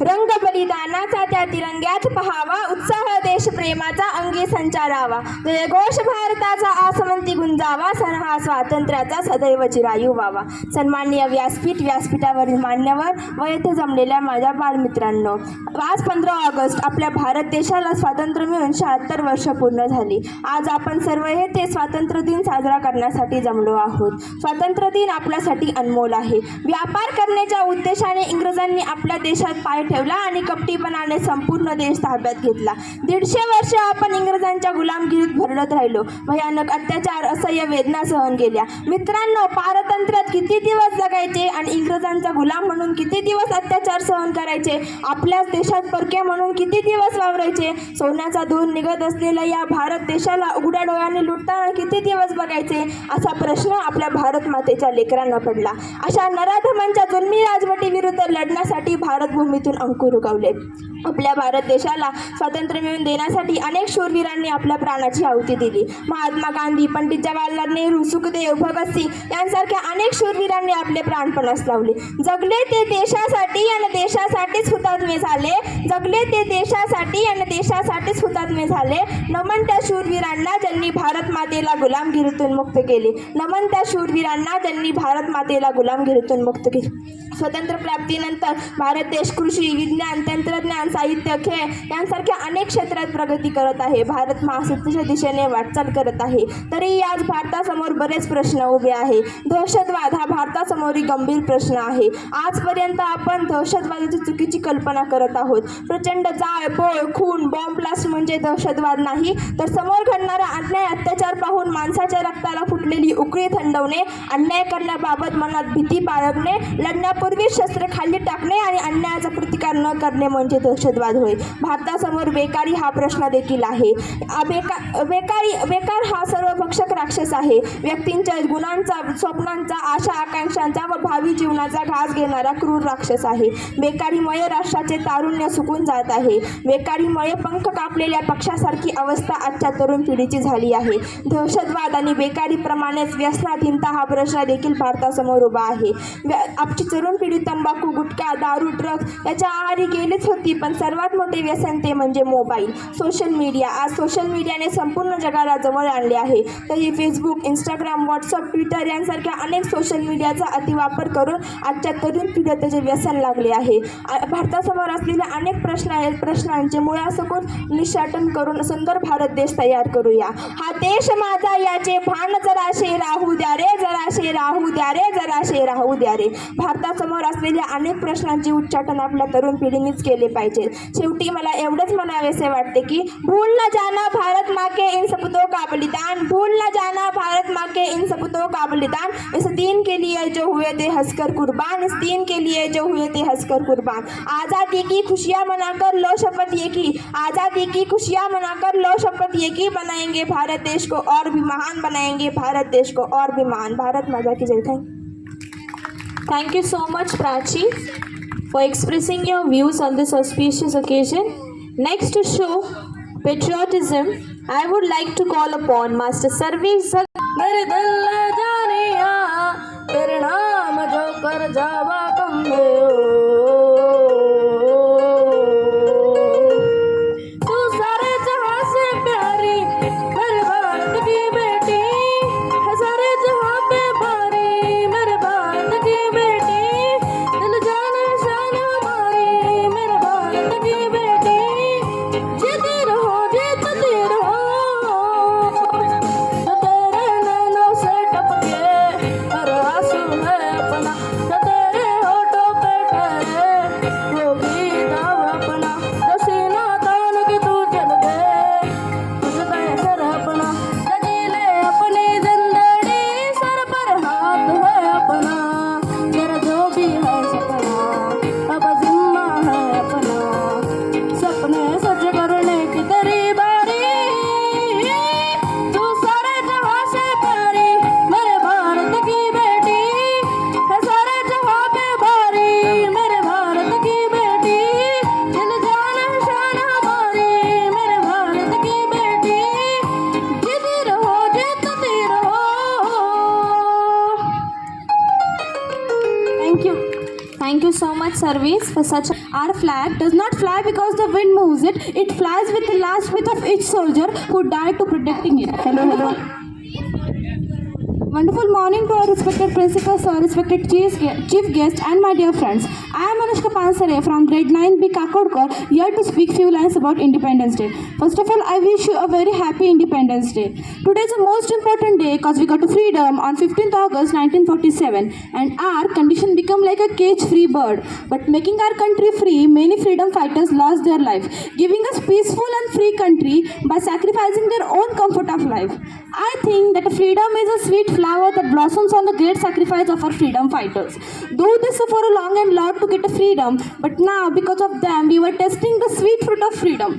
रंग बलिदानाचा त्या तिरंग्यात पहावा, उत्साह देशप्रेमाचा अंगी संचारावा, जयघोष भारताचा आसमंती गुंजावा, सण हा स्वातंत्र्याचा सदैव चिरायू व्हावा. सन्माननीय व्यासपीठ, व्यासपीठावरील मान्यवर व येथे जमलेल्या माझ्या बालमित्रांनो, आज 15 ऑगस्ट आपल्या भारत देशाला स्वातंत्र्य मिळून 76 वर्ष पूर्ण झाली. आज आपण सर्व येथे स्वातंत्र्य दिन साजरा करण्यासाठी जमलो आहोत. स्वातंत्र्य दिन आपल्यासाठी अनमोल आहे. व्यापार करण्याच्या उद्देशाने इंग्रजांनी आपल्या देशात पाय ठेवला आणि कपटीपणाने संपूर्ण देश ताब्यात घेतला. 150 वर्ष आपण इंग्रजांच्या गुलामगिरीत भरडत राहिलो. भयानक अत्याचार, असह्य वेदना सहन केल्या. मित्रांनो, पारतंत्र्यात किती दिवस जगायचे आणि इंग्रजांचा गुलाम म्हणून किती दिवस अत्याचार सहन करायचे? आपल्याच देशात परके म्हणून किती दिवस वावरायचे? सोन्याचा धूर निघत असलेल्या या भारत देशाला उघड्या डोळ्याने लुटताना किती दिवस बघायचे? असा प्रश्न आपल्या भारत मातेच्या लेकरांना पडला. अशा नराधमांच्या जुलमी राजवटीविरुद्ध लढण्यासाठी भारतभूमीतून अंकुर उगवले. आपल्या भारत देशाला स्वातंत्र्य मिळवून देण्यासाठी अनेक शूरवीरांनी आपल्या प्राणाची आहुती दिली. महात्मा गांधी, पंडित जवाहरलाल नेहरू, सुखदेव, भगतसिंग यांसारख्या अनेक शूरवीरांनी आपले प्राणपणास लावले. जगले ते देशासाठी आणि देशासाठीच हुतात्मे झाले. जगले ते देशासाठी आणि देशासाठीच हुतात्मे झाले. नमन त्या शूरवीरांना ज्यांनी भारत मातेला गुलामगिरीतून मुक्त केले. नमन त्या शूरवीरांना ज्यांनी भारत मातेला गुलामगिरीतून मुक्त केले. स्वतंत्र प्राप्तीनंतर भारत देश कृषी, विज्ञान, तंत्रज्ञान, साहित्य, खेळ यांसारख्या अनेक क्षेत्रात प्रगती करत आहे. भारत महासत्तेच्या दिशेने वाटचाल करत आहे. तरी आज भारतासमोर बरेच प्रश्न उभे आहे. दहशतवाद हा भारतासमोरील गंभीर प्रश्न आहे. आजपर्यंत आपण दहशतवादाची चुकीची कल्पना करत आहोत. प्रचंड जाळपोळ, खून, बॉम्ब ब्लास्ट म्हणजे दहशतवाद नाही, तर समोर घडणारा अन्याय, अत्याचार पाहून माणसाच्या रक्ताला फुटलेली उकळी थंडवणे, अन्याय करण्याबाबत मनात भीती बाळगणे, लढण्यापूर्वी शस्त्र खाली टाकणे आणि अन्यायाचा प्रतिकार न करणे म्हणजे दहशतवाद होय. भारतासमोर बेकारी हा प्रश्न देखील आहे. बेकार हा सर्वभक्षक राक्षस आहे. व्यक्तींच्या गुणांचा, स्वप्नांचा, आशा आकांक्षांचा व भावी जीवनाचा घास घेणारा क्रूर राक्षस आहे. बेकारीमुळे राष्ट्राचे तारुण्य सुकून जात आहे. बेकारीमुळे पंख कापलेल्या पक्षासारखी अवस्था आजच्या तरुण पिढीची झाली आहे. दहशतवाद आणि बेकारीप्रमाणेच व्यसनाधीनता हा प्रश्न देखील भारतासमोर उभा आहे. आजची तरुण पिढी तंबाखू, गुटखा, दारू, ड्रग्ज याच्या आहारी गेलीच होती, पण सर्वात मोठे व्यसन ते म्हणजे मोबाईल, सोशल मीडिया. आज सोशल मीडियाने संपूर्ण जगाला जवळ आणले आहे. तरी फेसबुक, इंस्टाग्राम, व्हॉट्सअप, ट्विटर यांसारख्या अनेक सोशल मीडियाचा अतिवापर करून आजच्या तरुण पिढीला त्याचे व्यसन लागले आहे. भारतासमोर असलेल्या अनेक प्रश्नांचे मुळासकट निश्चाटन करून सुंदर भारत देश तयार करूया. हा देश माझा याचे भान जराशे राहू द्या रे, जराशे राहू द्या रे, जराशे राहू द्या रे. भारतासमोर असलेल्या अनेक प्रश्नांचे उच्चाटन आपल्या तरुण पिढीनेच केले पाहिजे. शेवटी मला एवढेच म्हणावेसे वाटते की भूल न जाना भारत माँ के इन सपूतों का बलिदान, भूल न जाना भारत माँ के इन सपूतों का बलिदान, इस दीन के लिए जो हुए थे हंसकर कुर्बान, इस दीन के लिए जो हुए थे हंसकर कुर्बान. आज़ादी की खुशियाँ मनाकर लो शपथ ये की, आज़ादी की खुशियाँ मनाकर लो शपथ ये की, बनाएंगे भारत देश को और भी महान, बनाएंगे भारत देश को और भी महान. भारत माता की जय. Thank you so much, Prachi, for expressing your views on this auspicious occasion. Next to show patriotism, I would like to call upon Master Sarvesh Zag. मेरे दिल ले जानिया तेरे नाम जो कर जावा कम्बे तू सारे जहां से प्यारी मेरे भारत की बेटी है, सारे जहां पे भारी मेरे भारत की बेटी, दिल जान शान हमारी मेरे भारत की बेटी, जीती रहो जीतती रहो, जो तेरे नैनों से टपके हर आंसू है अपना, जो तेरे होठों पे service for such a Our flag does not fly because the wind moves it. It flies with the last breath of each soldier who died to protecting it. Hello. Wonderful morning to our respected principal sir, respected chief guest, and my dear friends. I am Anushka Pansare from grade 9B Kakodkar, here to speak few lines about Independence Day. First of all, I wish you a very happy Independence Day. Today is the most important day because we got to freedom on 15th August 1947, and our condition become like a cage-free bird. But making our country free, many freedom fighters lost their life, giving us peaceful and free country by sacrificing their own comfort of life. I think that freedom is a sweet flower that blossoms on the great sacrifice of our freedom fighters. Though they suffer a long and lot to get a freedom, but now because of them we were tasting the sweet fruit of freedom.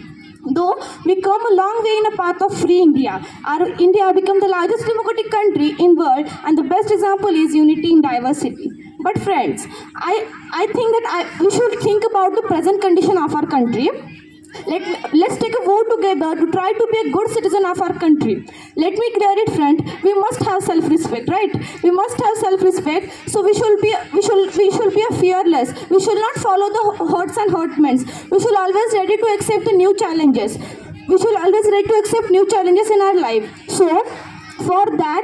Though we come a long way in a path of free India, our India become the largest democratic country in world, and the best example is unity in diversity. But friends, I think that we should think about the present condition of our country. Let's take a vote together to try to be a good citizen of our country. Let me clear it, friend. We must have self-respect, right? We must have self-respect. So we should be a fearless. We should not follow the hordes and hurtments. We should always ready to accept the new challenges. We should always ready to accept new challenges in our life. So for that,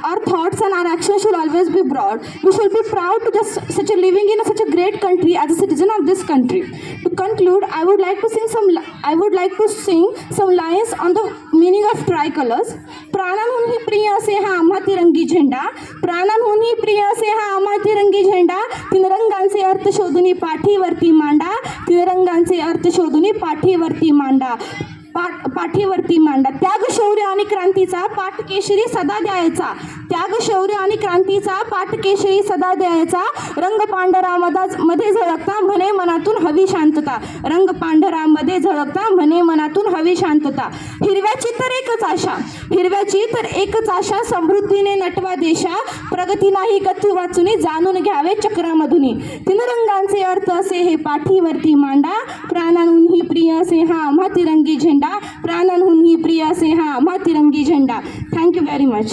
our thoughts and our actions should always be broad. We should be proud to such a living in such a great country as a citizen of this country. To conclude, I would like to sing some lines on the meaning of tricolors. प्राणांहूनही प्रिय असे हा आम्हा तिरंगी झेंडा, प्राणांहूनही प्रिय असे हा आम्हा तिरंगी झेंडा, तीन रंगांचे अर्थ शोधून पाठीवरती मांडा, तीन रंगांचे अर्थ शोधून पाठीवरती मांडा, पाठीवरती मांडा. त्याग शौर्य आणि क्रांतीचा पाठ केशरी सदा द्यायचा, त्याग शौर्य आणि क्रांतीचा पाठ केशरी सदा द्यायचा, रंग पांढरा मध्ये झळकता म्हणे मनातून हवी शांतता, रंग पांढरा मध्ये झळकता म्हणे मनातून हवी शांतता. हिरव्याची तर एकच आशा समृद्धीने नटवा देशा, प्रगती नाही गती वाचून जाणून घ्यावे चक्रामधुनी, तीन रंगांचे अर्थ असे हे पाठीवरती मांडा, प्राणांहूनही प्रिय असे हा आम्हा तिरंगी झेंडा, प्राणांहूनही प्रिय असे हा आम्हा तिरंगी झेंडा. Thank you very much.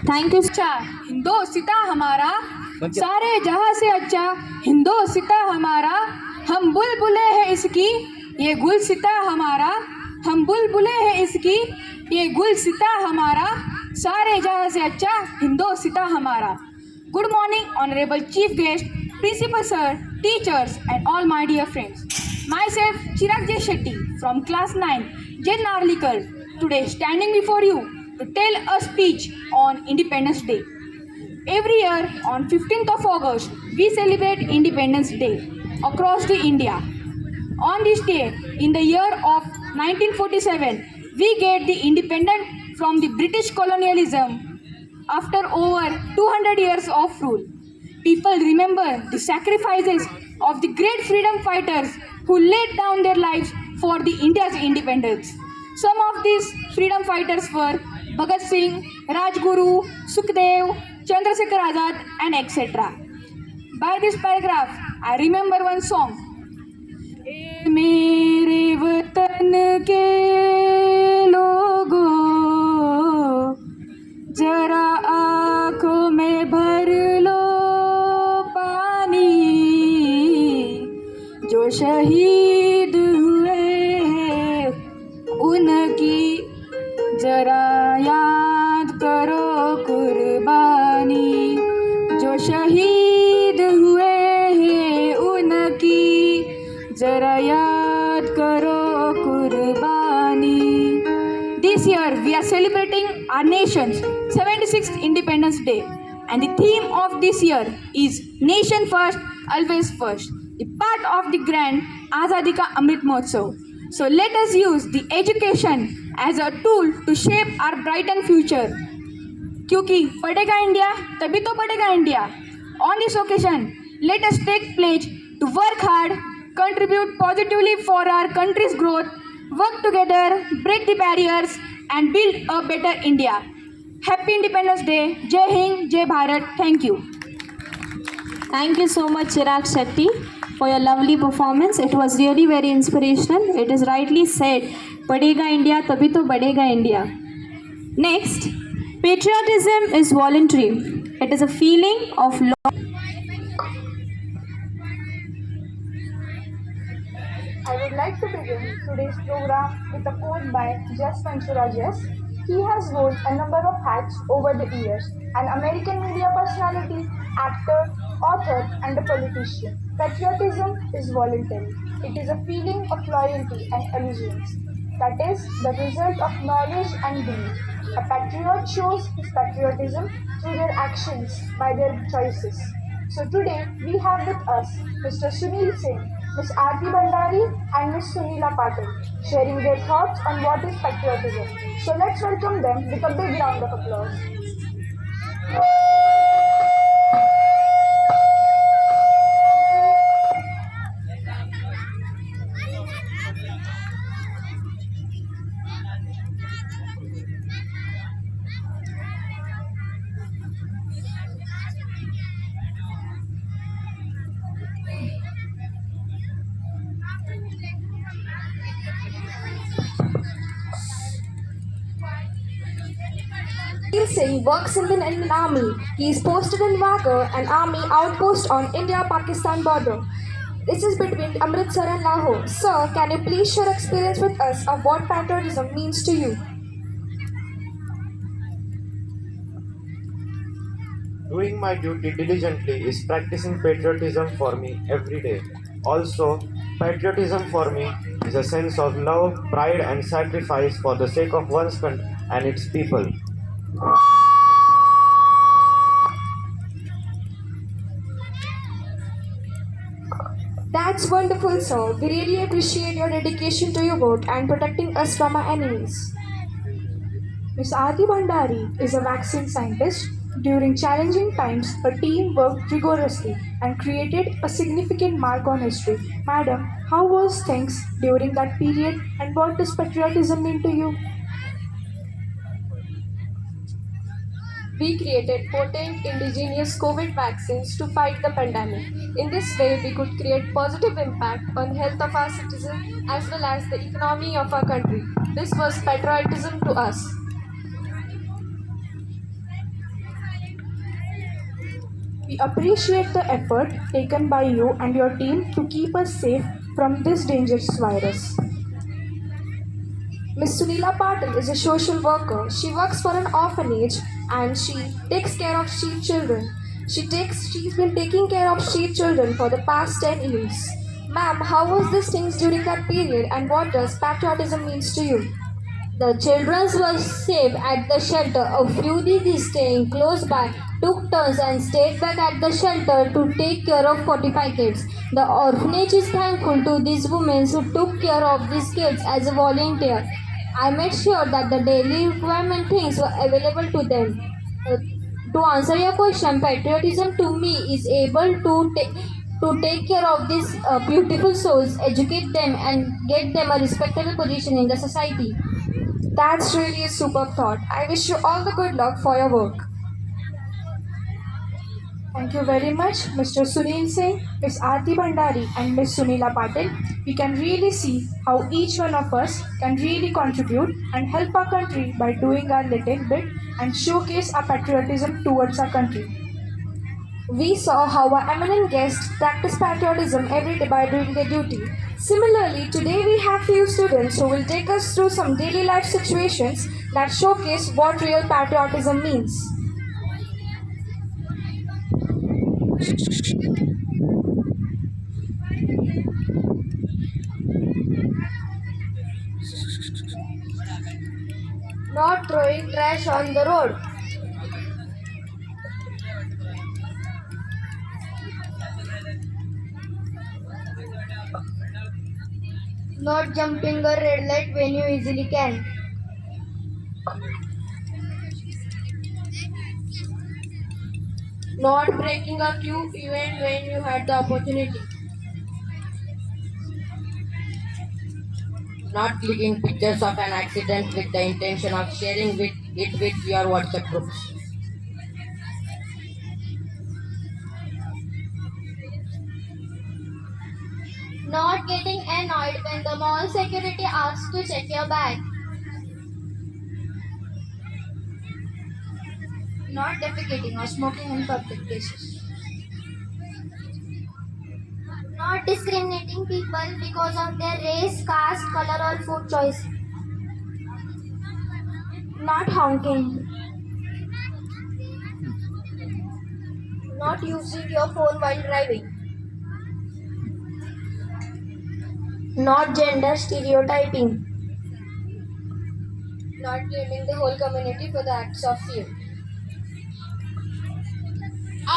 thank you. अच्छा हिंदोसिता हमारा, सारे जहां से अच्छा हिंदोसिता हमारा, हम बुलबुले हैं इसकी ये गुलसिता हमारा, हम बुलबुले हैं इसकी ये गुलसिता हमारा, सारे जहां से अच्छा हिंदोसिता हमारा. Good morning, honorable chief guest, principal sir, teachers, and all my dear friends. Myself Chirag J. Shetty from class 9, J. Narlikar, today standing before you to tell a speech on Independence Day. Every year on 15th of August, we celebrate Independence Day across the India. On this day, in the year of 1947, we get the independence from the British colonialism after over 200 years of rule. People remember the sacrifices of the great freedom fighters who laid down their lives for the India's independence. Some of these freedom fighters were Bhagat Singh, Rajguru, Sukhdev, Chandrasekhar Azad, and etc. By this paragraph, I remember one song. ए मेरे वतन के लोगों, जरा आँखों में भर लो पानी, जो शहीद हुए हैं उनकी जरा याद करो कुर्बानी, जो शहीद हुए हैं उनकी जरा याद करो कुर्बानी. This year we are celebrating our nation's 76th Independence Day, and the theme of this year is Nation First, Always First, the part of the grand Azadi Ka Amrit Mahotsav. So let us use the education as a tool to shape our brightened future. क्योंकि पढ़ेगा India तभी तो बढ़ेगा India. On this occasion, let us take pledge to work hard, contribute positively for our country's growth, work together, break the barriers, and build a better India. Happy Independence Day. Jai Hind, Jai Bharat. Thank you. Thank you so much, Chirag Shetty, for your lovely performance. It was really very inspirational. It is rightly said, Padega India, tabhi to badega India. Next, patriotism is voluntary. It is a feeling of love. I would like to begin today's program with a quote by Jess Ventura Jess. He has worn a number of hats over the years: an American media personality, actor, author, and a politician. Patriotism is voluntary. It is a feeling of loyalty and allegiance. That is the result of knowledge and belief. A patriot shows his patriotism through their actions, by their choices. So today we have with us Mr. Sunil Singh, Ms. Aarti Bhandari and Ms. Sunila Patil sharing their thoughts on what is patriotism. So let's welcome them with a big round of applause. Sunil Singh works in the Indian Army. He is posted in Wagah, an army outpost on India-Pakistan border. This is between Amritsar and Lahore. Sir, can you please share experience with us of what patriotism means to you? Doing my duty diligently is practicing patriotism for me every day. Also, patriotism for me is a sense of love, pride, and sacrifice for the sake of one's country and its people. That's wonderful, sir. We really appreciate your dedication to your work and protecting us from our enemies. Ms. Aarti Bhandari is a vaccine scientist. During challenging times, her team worked rigorously and created a significant mark on history. Madam, how was things during that period and what does patriotism mean to you? We created potent indigenous COVID vaccines to fight the pandemic. In this way, we could create positive impact on health of our citizens as well as the economy of our country. This was patriotism to us. We appreciate the effort taken by you and your team to keep us safe from this dangerous virus. Ms. Sunila Patil is a social worker. She works for an orphanage and she takes care of street children. She's been taking care of street children for the past 10 years. Ma'am, how was this things during that period and what does patriotism means to you? The children were safe at the shelter. A few did staying close by, took turns and stayed back at the shelter to take care of 45 kids. The orphanage is thankful to these women who took care of these kids as a volunteer. I made sure that the daily requirement things were available to them. To answer your question, patriotism to me is able to take care of these beautiful souls, educate them and get them a respectable position in the society. That's really a superb thought. I wish you all the good luck for your work. Thank you very much, Mr. Sunil Singh, Ms. Aarti Bhandari, and Ms. Sunila Patil. We can really see how each one of us can really contribute and help our country by doing our little bit and showcase our patriotism towards our country. We saw how our eminent guests practice patriotism every day by doing their duty. Similarly, today we have few students who will take us through some daily life situations that showcase what real patriotism means. Not throwing trash on the road. Not jumping a red light when you easily can. Not breaking a queue even when you had the opportunity. Not clicking pictures of an accident with the intention of sharing it with your WhatsApp groups. Not getting annoyed when the mall security asks to check your bag. Not defecating or smoking in public places. Not discriminating people because of their race, caste, color, or food choice. Not honking. Not using your phone while driving. Not gender stereotyping. Not blaming the whole community for the acts of fear.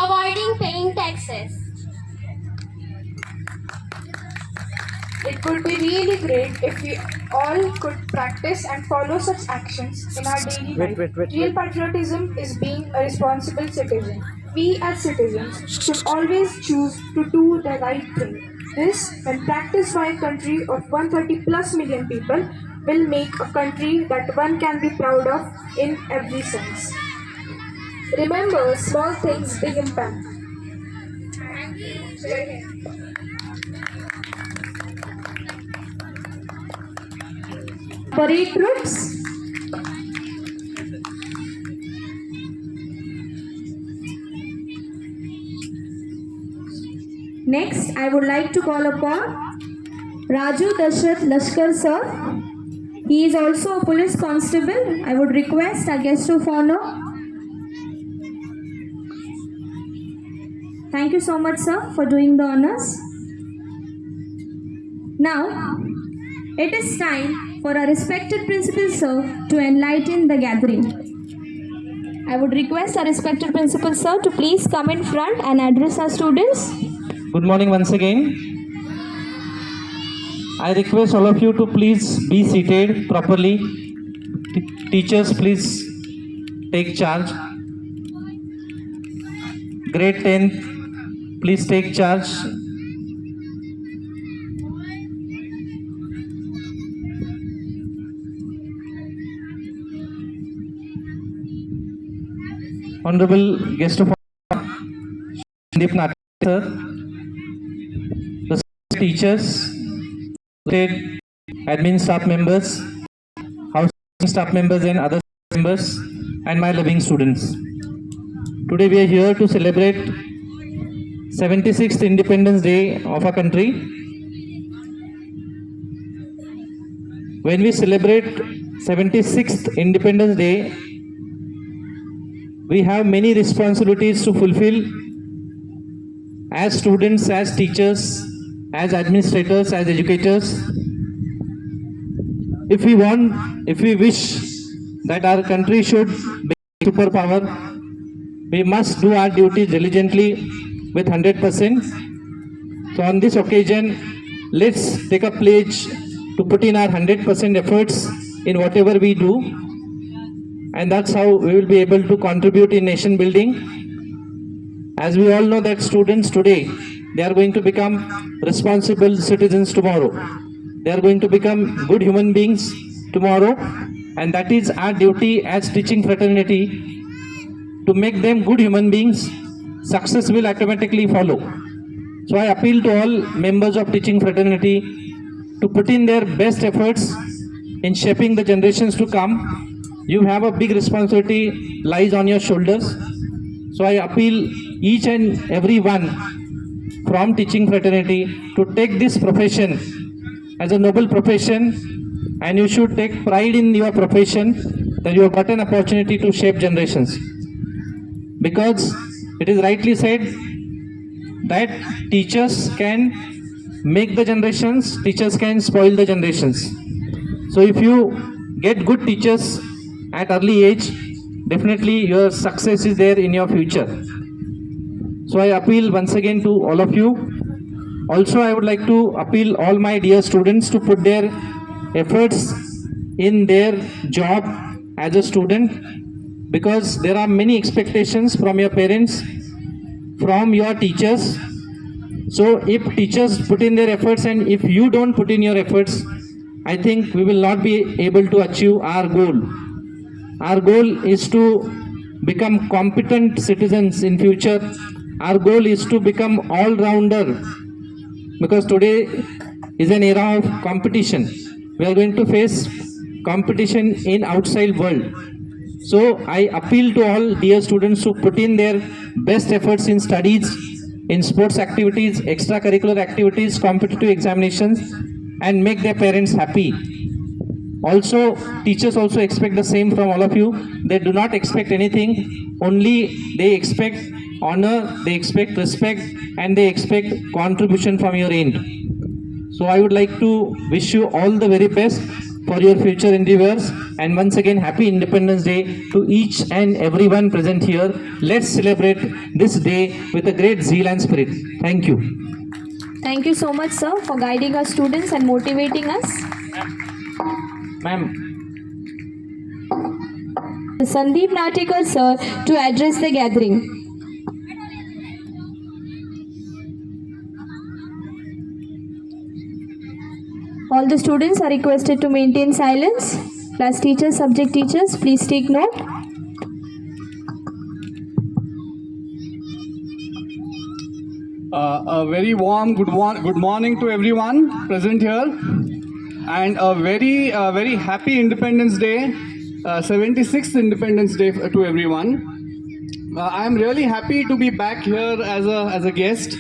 Avoiding paying taxes. It would be really great if we all could practice and follow such actions in our daily life. Real patriotism is being a responsible citizen. We as citizens should always choose to do the right thing. This, when practiced by a country of 130 plus million people, will make a country that one can be proud of in every sense. Remember, small things, big impact. Parade groups. Next, I would like to call upon Raju Dashrath Lashkar sir. He is also a police constable. I would request our guest to follow. Thank you so much, sir, for doing the honors. Now, it is time for our respected principal, sir, to enlighten the gathering. I would request our respected principal, sir, to please come in front and address our students. Good morning once again. I request all of you to please be seated properly. Teachers, please take charge. Grade 10th, please take charge. Honorable guest of honor, Sandeep Nath sir, the teachers, state admin staff members, house staff members and other members, and my loving students. Today we are here to celebrate 76th Independence Day of our country. When we celebrate 76th Independence Day, we have many responsibilities to fulfill as students, as teachers, as administrators, as educators. If we wish that our country should be a superpower, we must do our duty diligently with 100%. So on this occasion, let's take a pledge to put in our 100% efforts in whatever we do. And that's how we will be able to contribute in nation building. As we all know that students today, they are going to become responsible citizens tomorrow. They are going to become good human beings tomorrow. And that is our duty as teaching fraternity, to make them good human beings. Success will automatically follow. So I appeal to all members of teaching fraternity to put in their best efforts in shaping the generations to come. You have a big responsibility lies on your shoulders. So I appeal each and every one from teaching fraternity to take this profession as a noble profession, and you should take pride in your profession that you have got an opportunity to shape generations. Because it is rightly said that teachers can make the generations, teachers can spoil the generations. So if you get good teachers at early age, definitely your success is there in your future. So I appeal once again to all of you. Also, I would like to appeal all my dear students to put their efforts in their job as a student, because there are many expectations from your parents, from your teachers. So if teachers put in their efforts and if you don't put in your efforts, I think we will not be able to achieve our goal. Our goal is to become competent citizens in future. Our goal is to become all-rounder, because today is an era of competition. We are going to face competition in outside world. So I appeal to all dear students to put in their best efforts in studies in sports activities, extracurricular activities, competitive examinations, and make their parents happy. Also, teachers also expect the same from all of you. They do not expect anything, only they expect honor, they expect respect, and they expect contribution from your end. So I would like to wish you all the very best for your future endeavors, and once again happy Independence Day to each and everyone present here. Let's celebrate this day with a great zeal and spirit. Thank you. Thank you so much, sir, for guiding our students and motivating us. Ma'am. Sandeep Natikal, sir, to address the gathering. All the students are requested to maintain silence. Class teachers, subject teachers, please take note. A very warm good morning to everyone present here, and a very happy Independence Day, 76th Independence Day to everyone. I am really happy to be back here as a guest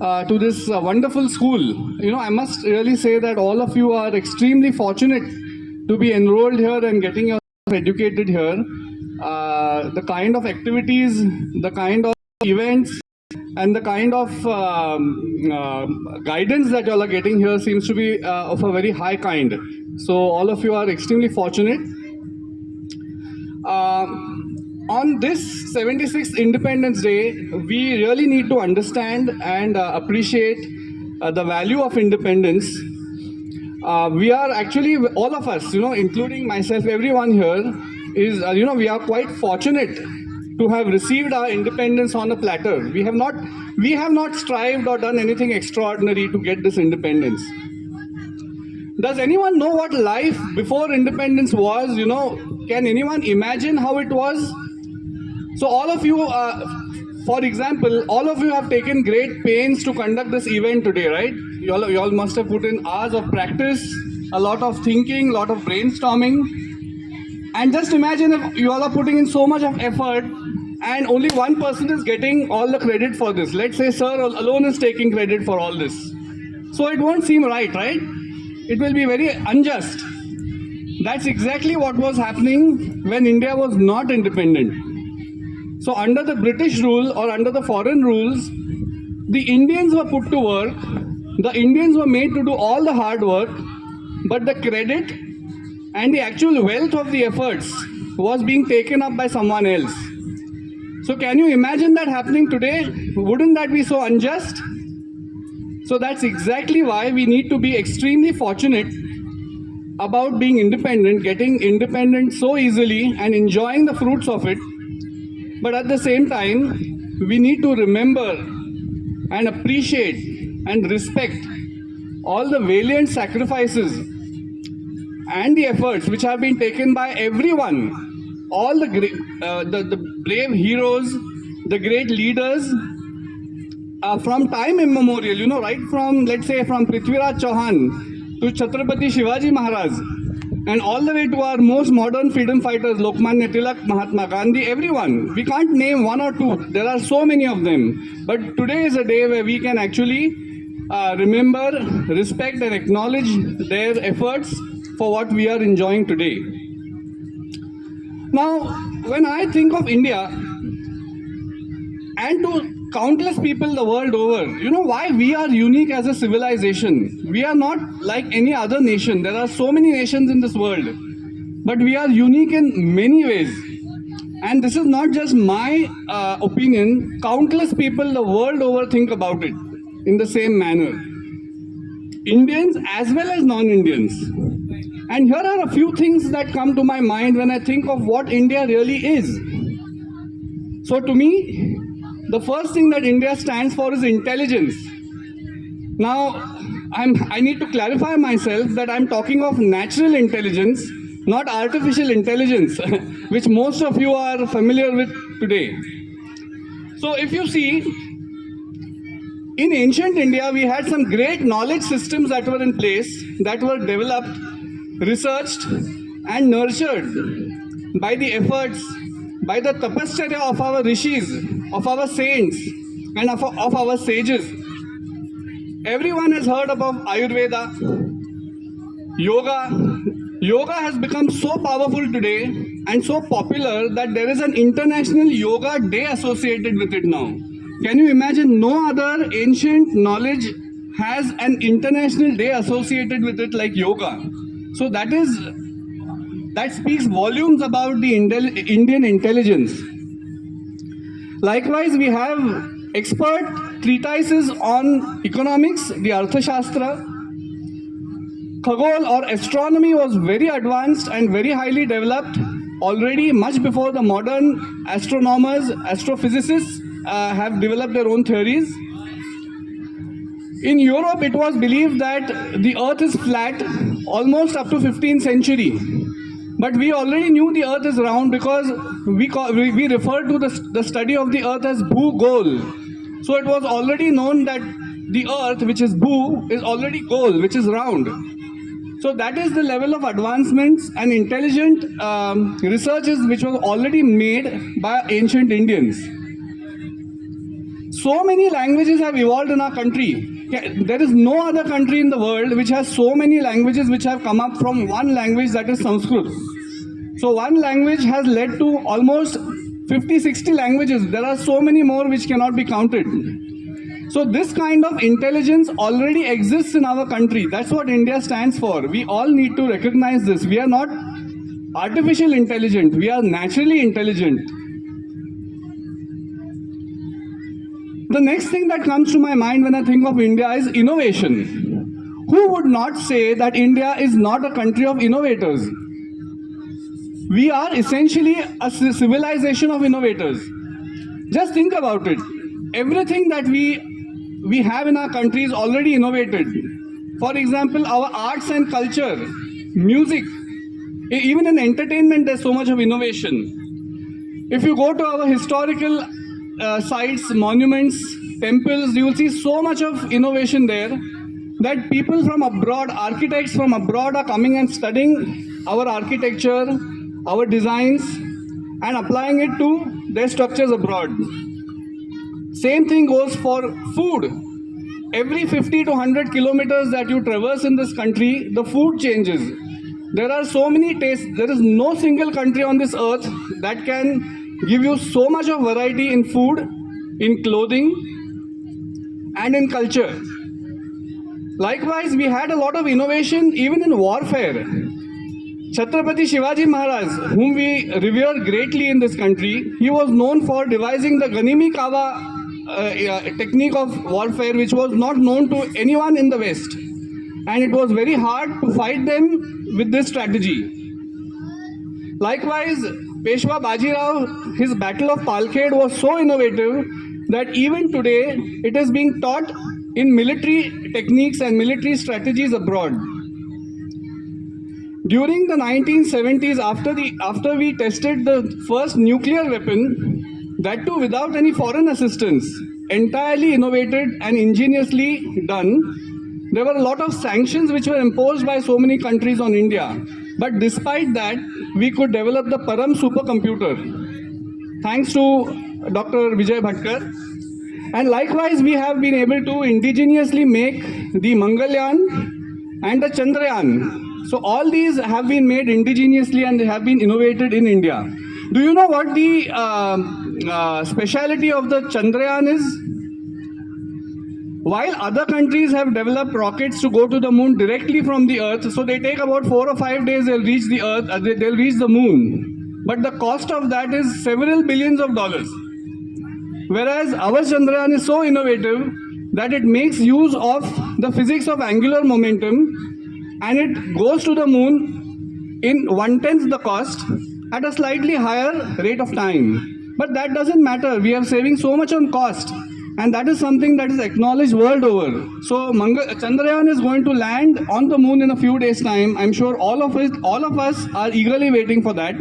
to this wonderful school. You know, I must really say that all of you are extremely fortunate to be enrolled here and getting yourself educated here. The kind of activities, the kind of events, and the kind of guidance that you all are getting here seems to be of a very high kind. So all of you are extremely fortunate. On this 76th Independence Day, we really need to understand and appreciate the value of independence. We are actually, all of us, you know, including myself, everyone here is, we are quite fortunate to have received our independence on a platter. We have not strived or done anything extraordinary to get this independence. Does anyone know what life before independence was? You know, can anyone imagine how it was? So all of you, for example, all of you have taken great pains to conduct this event today, right? You all must have put in hours of practice, a lot of thinking, a lot of brainstorming. And just imagine if you all are putting in so much of effort and only one person is getting all the credit for this. Let's say sir alone is taking credit for all this. So it won't seem right? It will be very unjust. That's exactly what was happening when India was not independent. So under the British rule or under the foreign rules, the Indians were put to work, the Indians were made to do all the hard work, but the credit and the actual wealth of the efforts was being taken up by someone else. So can you imagine that happening today? Wouldn't that be so unjust? So that's exactly why we need to be extremely fortunate about being independent, getting independent so easily and enjoying the fruits of it. But at the same time, we need to remember and appreciate and respect all the valiant sacrifices and the efforts which have been taken by everyone, all the brave heroes, the great leaders from time immemorial, you know, right from, let's say, from Prithviraj Chauhan to Chhatrapati Shivaji Maharaj, and all the way to our most modern freedom fighters, Lokmanya Tilak, Mahatma Gandhi, everyone. We can't name one or two. There are so many of them. But today is a day where we can actually remember, respect and acknowledge their efforts for what we are enjoying today. Now, when I think of India and to countless people the world over, you know why we are unique as a civilization? We are not like any other nation. There are so many nations in this world, but we are unique in many ways. And this is not just my opinion. Countless people the world over think about it in the same manner. Indians as well as non-Indians. And here are a few things that come to my mind when I think of what India really is. So to me, the first thing that India stands for is intelligence. Now, I need to clarify myself that I'm talking of natural intelligence, not artificial intelligence, which most of you are familiar with today. So if you see, in ancient India, we had some great knowledge systems that were in place, that were developed, researched and nurtured by the efforts, by the tapascharya of our rishis, of our saints, and of our sages. Everyone has heard about Ayurveda, yoga. Yoga has become so powerful today and so popular that there is an international yoga day associated with it now. Can you imagine? No other ancient knowledge has an international day associated with it like yoga. So that speaks volumes about the Indian intelligence. Likewise, we have expert treatises on economics, the Arthashastra. Khagol or astronomy was very advanced and very highly developed already much before the modern astronomers, astrophysicists have developed their own theories. In Europe, it was believed that the earth is flat almost up to 15th century. But we already knew the earth is round because we refer to the study of the earth as Bhugol. So it was already known that the earth, which is Bhu, is already Gol, which is round. So that is the level of advancements and intelligent researches which was already made by ancient Indians. So many languages have evolved in our country. There is no other country in the world which has so many languages which have come up from one language, that is Sanskrit. So one language has led to almost 50-60 languages. There are so many more which cannot be counted. So this kind of intelligence already exists in our country. That's what India stands for. We all need to recognize this. We are not artificial intelligent. We are naturally intelligent. The next thing that comes to my mind when I think of India is innovation. Who would not say that India is not a country of innovators? We are essentially a civilization of innovators. Just think about it. Everything that we have in our country is already innovated. For example, our arts and culture, music, even in entertainment, there's so much of innovation. If you go to our historical sites, monuments, temples, you will see so much of innovation there that people from abroad, architects from abroad are coming and studying our architecture, our designs, and applying it to their structures abroad. Same thing goes for food. Every 50 to 100 kilometers that you traverse in this country, the food changes. There are so many tastes. There is no single country on this earth that can give you so much of variety in food, in clothing, and in culture. Likewise, we had a lot of innovation even in warfare. Chhatrapati Shivaji Maharaj, whom we revere greatly in this country, he was known for devising the Ganimi Kawa technique of warfare, which was not known to anyone in the West. And it was very hard to fight them with this strategy. Likewise, Peshwa Bajirao, his battle of Palkhed was so innovative that even today it is being taught in military techniques and military strategies abroad. During the 1970s, after we tested the first nuclear weapon, that too without any foreign assistance, entirely innovated and ingeniously done, there were a lot of sanctions which were imposed by so many countries on India. But despite that, we could develop the Param supercomputer, thanks to Dr. Vijay Bhatkar. And likewise, we have been able to indigenously make the Mangalyaan and the Chandrayaan. So all these have been made indigenously and they have been innovated in India. Do you know what the speciality of the Chandrayaan is? While other countries have developed rockets to go to the moon directly from the earth, so they take about 4 or 5 days, they'll reach the earth, they'll reach the moon. But the cost of that is several billions of dollars. Whereas our Chandrayaan is so innovative that it makes use of the physics of angular momentum and it goes to the moon in 1/10 the cost at a slightly higher rate of time. But that doesn't matter. We are saving so much on cost. And that is something that is acknowledged world over. So Chandrayaan is going to land on the moon in a few days' time. I'm sure all of us are eagerly waiting for that.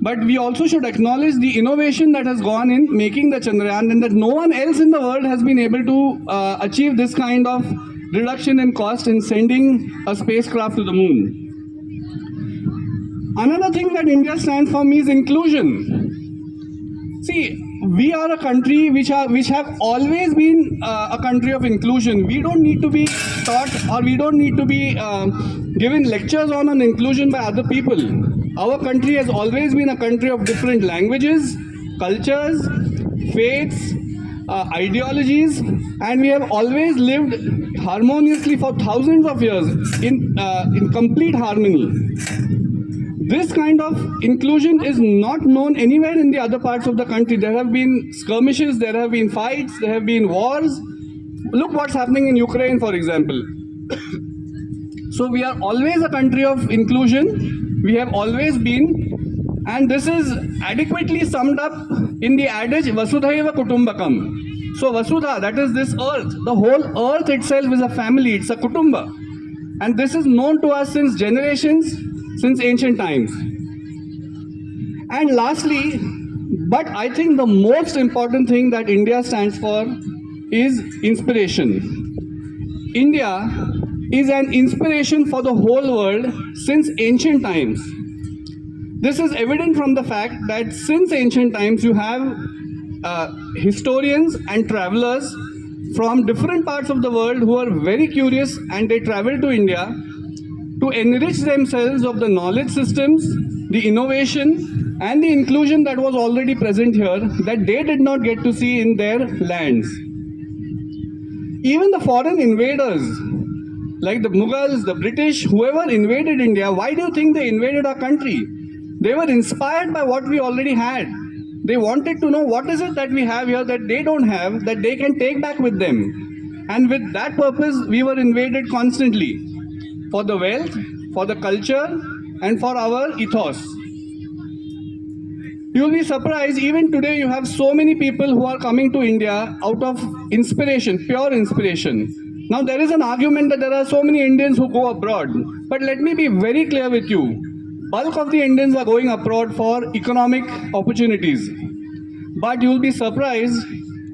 But we also should acknowledge the innovation that has gone in making the Chandrayaan, and that no one else in the world has been able to achieve this kind of reduction in cost in sending a spacecraft to the moon. Another thing that India stands for is inclusion. See, we are a country which have always been a country of inclusion. We don't need to be taught, or we don't need to be given lectures on an inclusion by other people. Our country has always been a country of different languages, cultures, faiths, ideologies, and we have always lived harmoniously for thousands of years in complete harmony. This kind of inclusion is not known anywhere in the other parts of the country. There have been skirmishes, there have been fights, there have been wars. Look what's happening in Ukraine, for example. So we are always a country of inclusion. We have always been, and this is adequately summed up in the adage Vasudhaiva Kutumbakam. So Vasudha, that is this earth. The whole earth itself is a family, it's a kutumba. And this is known to us since generations, since ancient times. And lastly, but I think the most important thing that India stands for is inspiration. India is an inspiration for the whole world since ancient times. This is evident from the fact that since ancient times you have historians and travelers from different parts of the world who are very curious, and they travel to India to enrich themselves of the knowledge systems, the innovation, and the inclusion that was already present here that they did not get to see in their lands. Even the foreign invaders, like the Mughals, the British, whoever invaded India, why do you think they invaded our country? They were inspired by what we already had. They wanted to know what is it that we have here that they don't have, that they can take back with them. And with that purpose, we were invaded constantly. For the wealth, for the culture, and for our ethos. You will be surprised, even today you have so many people who are coming to India out of inspiration, pure inspiration. Now there is an argument that there are so many Indians who go abroad. But let me be very clear with you. Bulk of the Indians are going abroad for economic opportunities. But you will be surprised,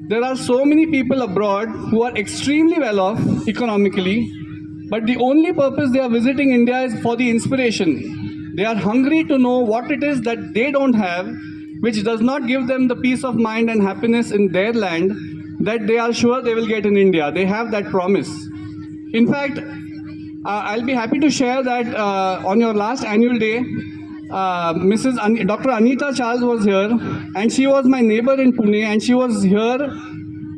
there are so many people abroad who are extremely well off economically. But the only purpose they are visiting India is for the inspiration. They are hungry to know what it is that they don't have, which does not give them the peace of mind and happiness in their land that they are sure they will get in India. They have that promise. In fact, I'll be happy to share that on your last annual day, Dr. Anita Charles was here, and she was my neighbor in Pune, and she was here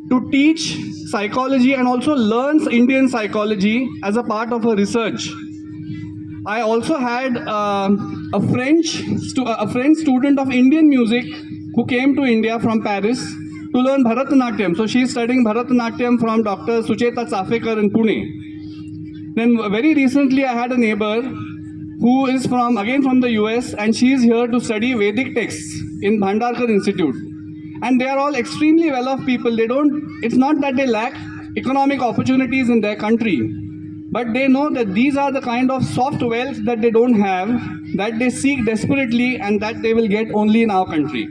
to teach psychology and also learns Indian psychology as a part of her research. I also had a French student of Indian music who came to India from Paris to learn Bharatanatyam. So she is studying Bharatanatyam from Dr. Sucheta Chafekar in Pune. Then very recently I had a neighbor who is from the US, and she is here to study Vedic texts in Bhandarkar Institute. And they are all extremely well-off people. It's not that they lack economic opportunities in their country, but they know that these are the kind of soft wealth that they don't have, that they seek desperately, and that they will get only in our country.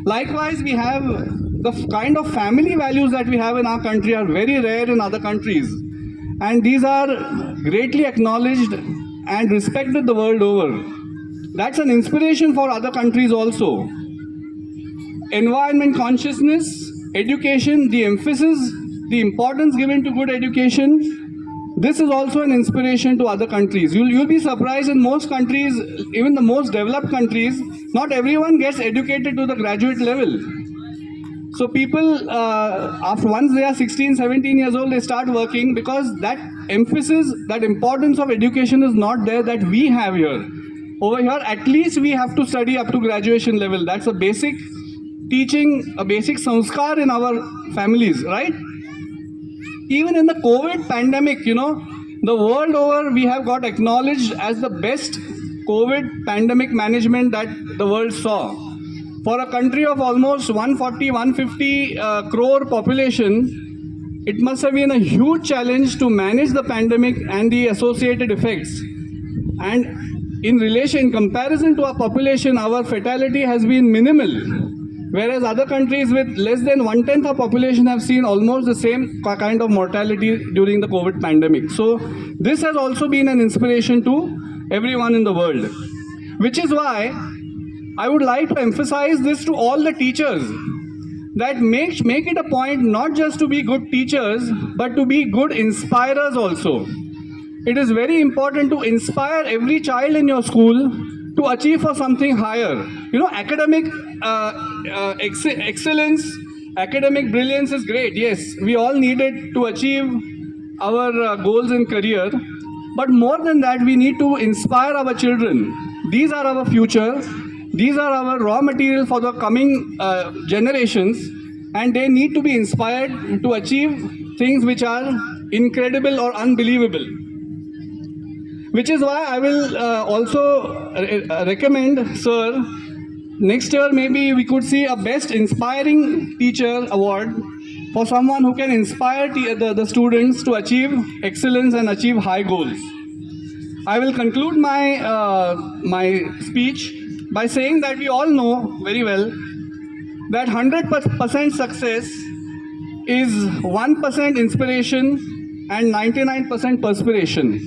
Likewise, we have the kind of family values that we have in our country are very rare in other countries. And these are greatly acknowledged and respected the world over. That's an inspiration for other countries also. Environment consciousness, education, the emphasis, the importance given to good education, this is also an inspiration to other countries. You'll be surprised, in most countries, even the most developed countries, not everyone gets educated to the graduate level. So people, after once they are 16, 17 years old, they start working because that emphasis, that importance of education is not there that we have here. Over here, at least we have to study up to graduation level. That's a basic teaching, a basic sanskar in our families, right? Even in the COVID pandemic, the world over, we have got acknowledged as the best COVID pandemic management that the world saw. For a country of almost 140, 150 crore population, it must have been a huge challenge to manage the pandemic and the associated effects. And in comparison to our population, our fatality has been minimal. Whereas other countries with less than 1/10 of population have seen almost the same kind of mortality during the COVID pandemic. So this has also been an inspiration to everyone in the world. Which is why I would like to emphasize this to all the teachers, that make it a point not just to be good teachers, but to be good inspirers also. It is very important to inspire every child in your school to achieve for something higher. You know, academic excellence, academic brilliance is great. Yes, we all need it to achieve our goals in career. But more than that, we need to inspire our children. These are our future. These are our raw material for the coming generations, and they need to be inspired to achieve things which are incredible or unbelievable. Which is why I will also recommend, sir, next year maybe we could see a Best Inspiring Teacher Award for someone who can inspire the students to achieve excellence and achieve high goals. I will conclude my speech by saying that we all know very well that 100% success is 1% inspiration and 99% perspiration.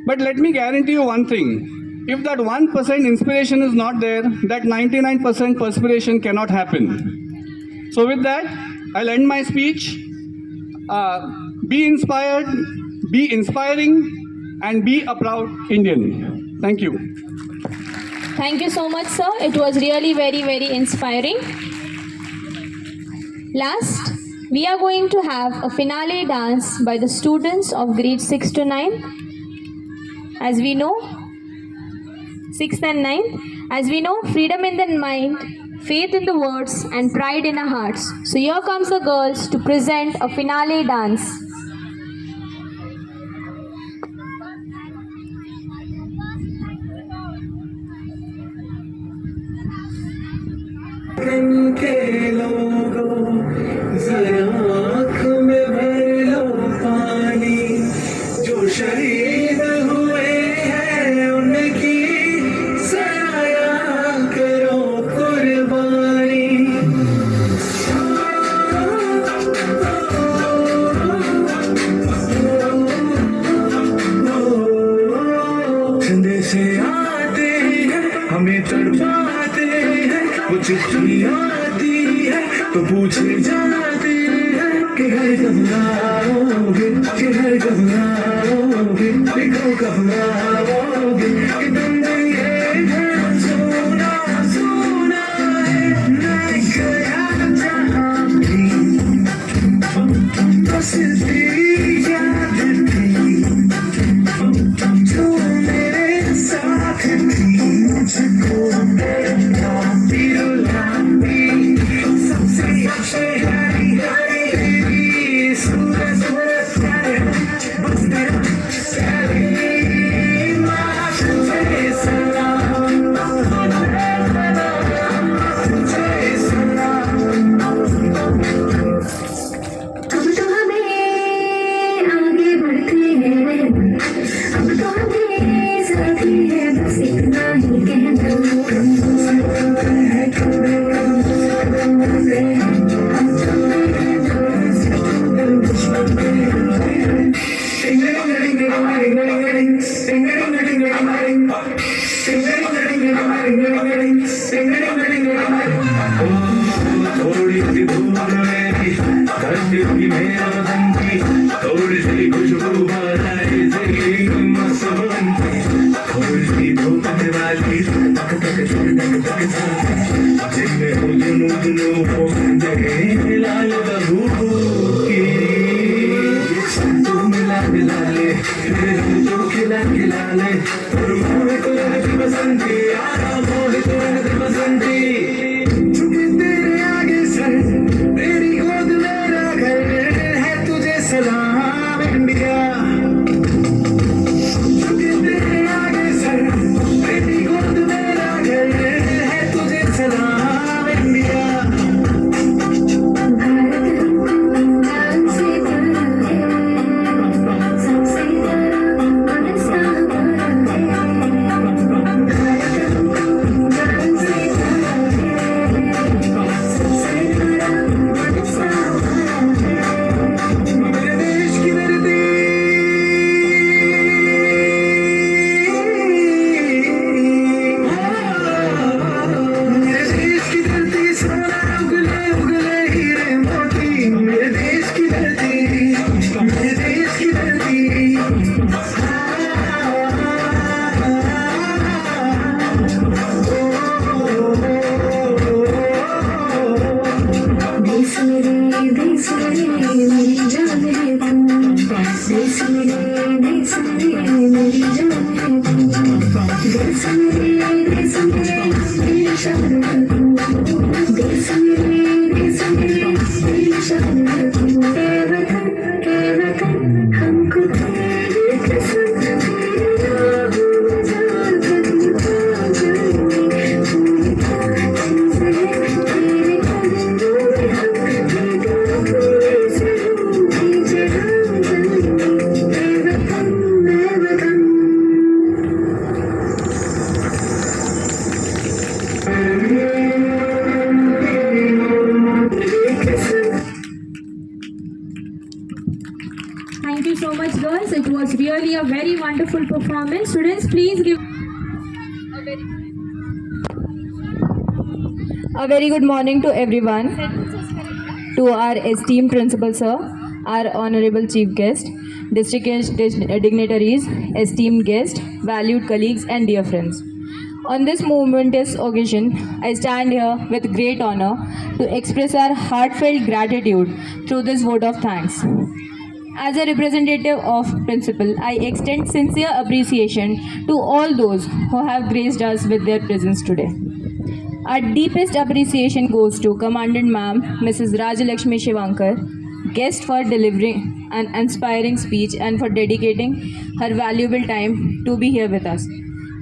But let me guarantee you one thing. If that 1% inspiration is not there, that 99% perspiration cannot happen. So with that, I'll end my speech. Be inspired, be inspiring, and be a proud Indian. Thank you. Thank you so much, sir. It was really very, very inspiring. Last, we are going to have a finale dance by the students of grade 6 to 9. As we know, 6th and 9th, as we know, freedom in the mind, faith in the words, and pride in our hearts. So here comes the girls to present a finale dance. के लोगों जरा आँख में भर लो पानी, जो शहीद हुए हैं उनकी सराया करो कुर्बानी। संदेश आते हैं हमें तड़पाते हैं, वो चिट्ठी आती है तो पूछे जाते हैं कि घर कब आओगे, कि घर कब आओगे, लिखो कब आओगे, कि तुम ये घर सोना सोना है, मैं गया जहाँ भी बस तेरी याद थी, जो मेरे साथ थी, मुझको सबसे अच्छे हरी हरी सूरज बस थोड़ी सी धूप मेरी धरती की मेरा धन की, थोड़ी सी खुशबू बधाई से मौसम की, थोड़ी सी धूप वाली तक तक तक तक तक जिसमें हो जुनू हो जगे लाल बहू की, तुम मिला मिला ले तो खिला खिला ले, और मोहित रहती बसंती यारा मोहित रहती बसंती, चुके तेरे आगे सर मेरी गोद मेरा घर है, तुझे सलाम इंडिया, चुके तेरे आगे सर मेरी गोद मेरा घर है, तुझे Thank you so much, girls. It was really a very wonderful performance. Students, please give A very good morning to everyone, to our esteemed principal sir, our honorable chief guest, district dignitaries, esteemed guests, valued colleagues and dear friends. On this momentous occasion, I stand here with great honor to express our heartfelt gratitude through this vote of thanks. As a representative of principal, I extend sincere appreciation to all those who have graced us with their presence today. Our deepest appreciation goes to Commandant Ma'am, Mrs. Rajalakshmi Shivankar, guest for delivering an inspiring speech and for dedicating her valuable time to be here with us.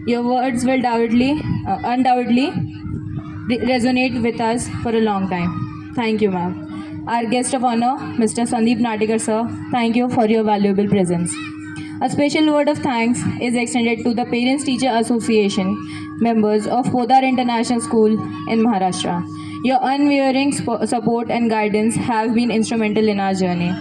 Your words will undoubtedly resonate with us for a long time. Thank you, ma'am. Our guest of honor, Mr. Sandeep Natikar sir, thank you for your valuable presence. A special word of thanks is extended to the Parents Teacher Association members of Podar International School in Maharashtra. Your unwavering support and guidance have been instrumental in our journey.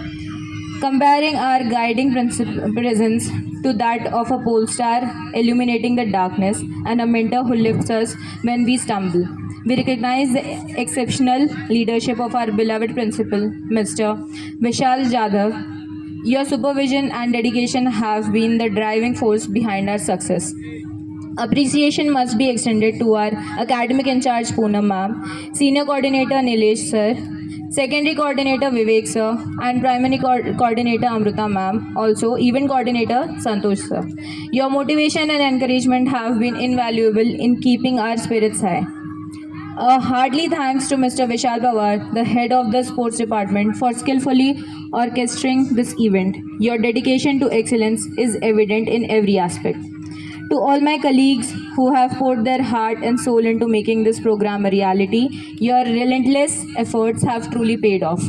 Comparing our guiding presence to that of a pole star illuminating the darkness and a mentor who lifts us when we stumble. We recognize the exceptional leadership of our beloved principal, Mr. Vishal Jadhav. Your supervision and dedication have been the driving force behind our success. Appreciation must be extended to our academic in charge Poonam ma'am, senior coordinator Nilesh sir, secondary coordinator Vivek sir, and primary coordinator Amruta ma'am, also event coordinator Santosh sir. Your motivation and encouragement have been invaluable in keeping our spirits high. A hearty thanks to Mr. Vishal Pawar, the head of the sports department, for skillfully orchestrating this event. Your dedication to excellence is evident in every aspect. To all my colleagues who have poured their heart and soul into making this program a reality, your relentless efforts have truly paid off.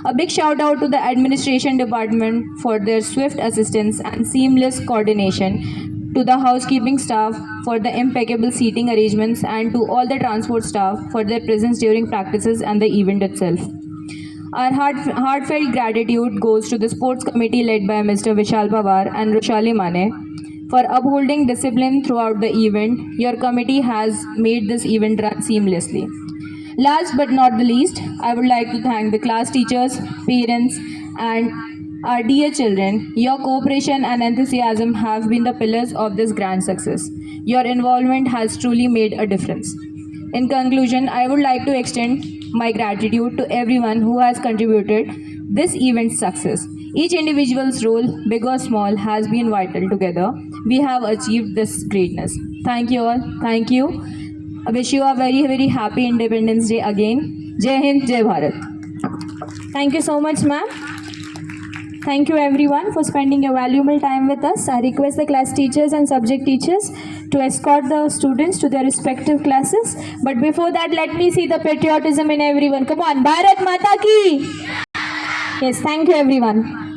A big shout out to the administration department for their swift assistance and seamless coordination, to the housekeeping staff for the impeccable seating arrangements, and to all the transport staff for their presence during practices and the event itself. Our heartfelt gratitude goes to the sports committee led by Mr. Vishal Pawar and Roshali Mane for upholding discipline throughout the event. Your committee has made this event run seamlessly. Last but not the least, I would like to thank the class teachers, parents, and our dear children. Your cooperation and enthusiasm have been the pillars of this grand success. Your involvement has truly made a difference. In conclusion, I would like to extend my gratitude to everyone who has contributed this event's success. Each individual's role, big or small, has been vital. Together, we have achieved this greatness. Thank you all. Thank you. I wish you a very, very happy Independence Day again. Jai Hind, Jai Bharat. Thank you so much, ma'am. Thank you everyone for spending your valuable time with us. I request the class teachers and subject teachers to escort the students to their respective classes. But before that, let me see the patriotism in everyone. Come on, Bharat Mata ki! Yes, thank you everyone.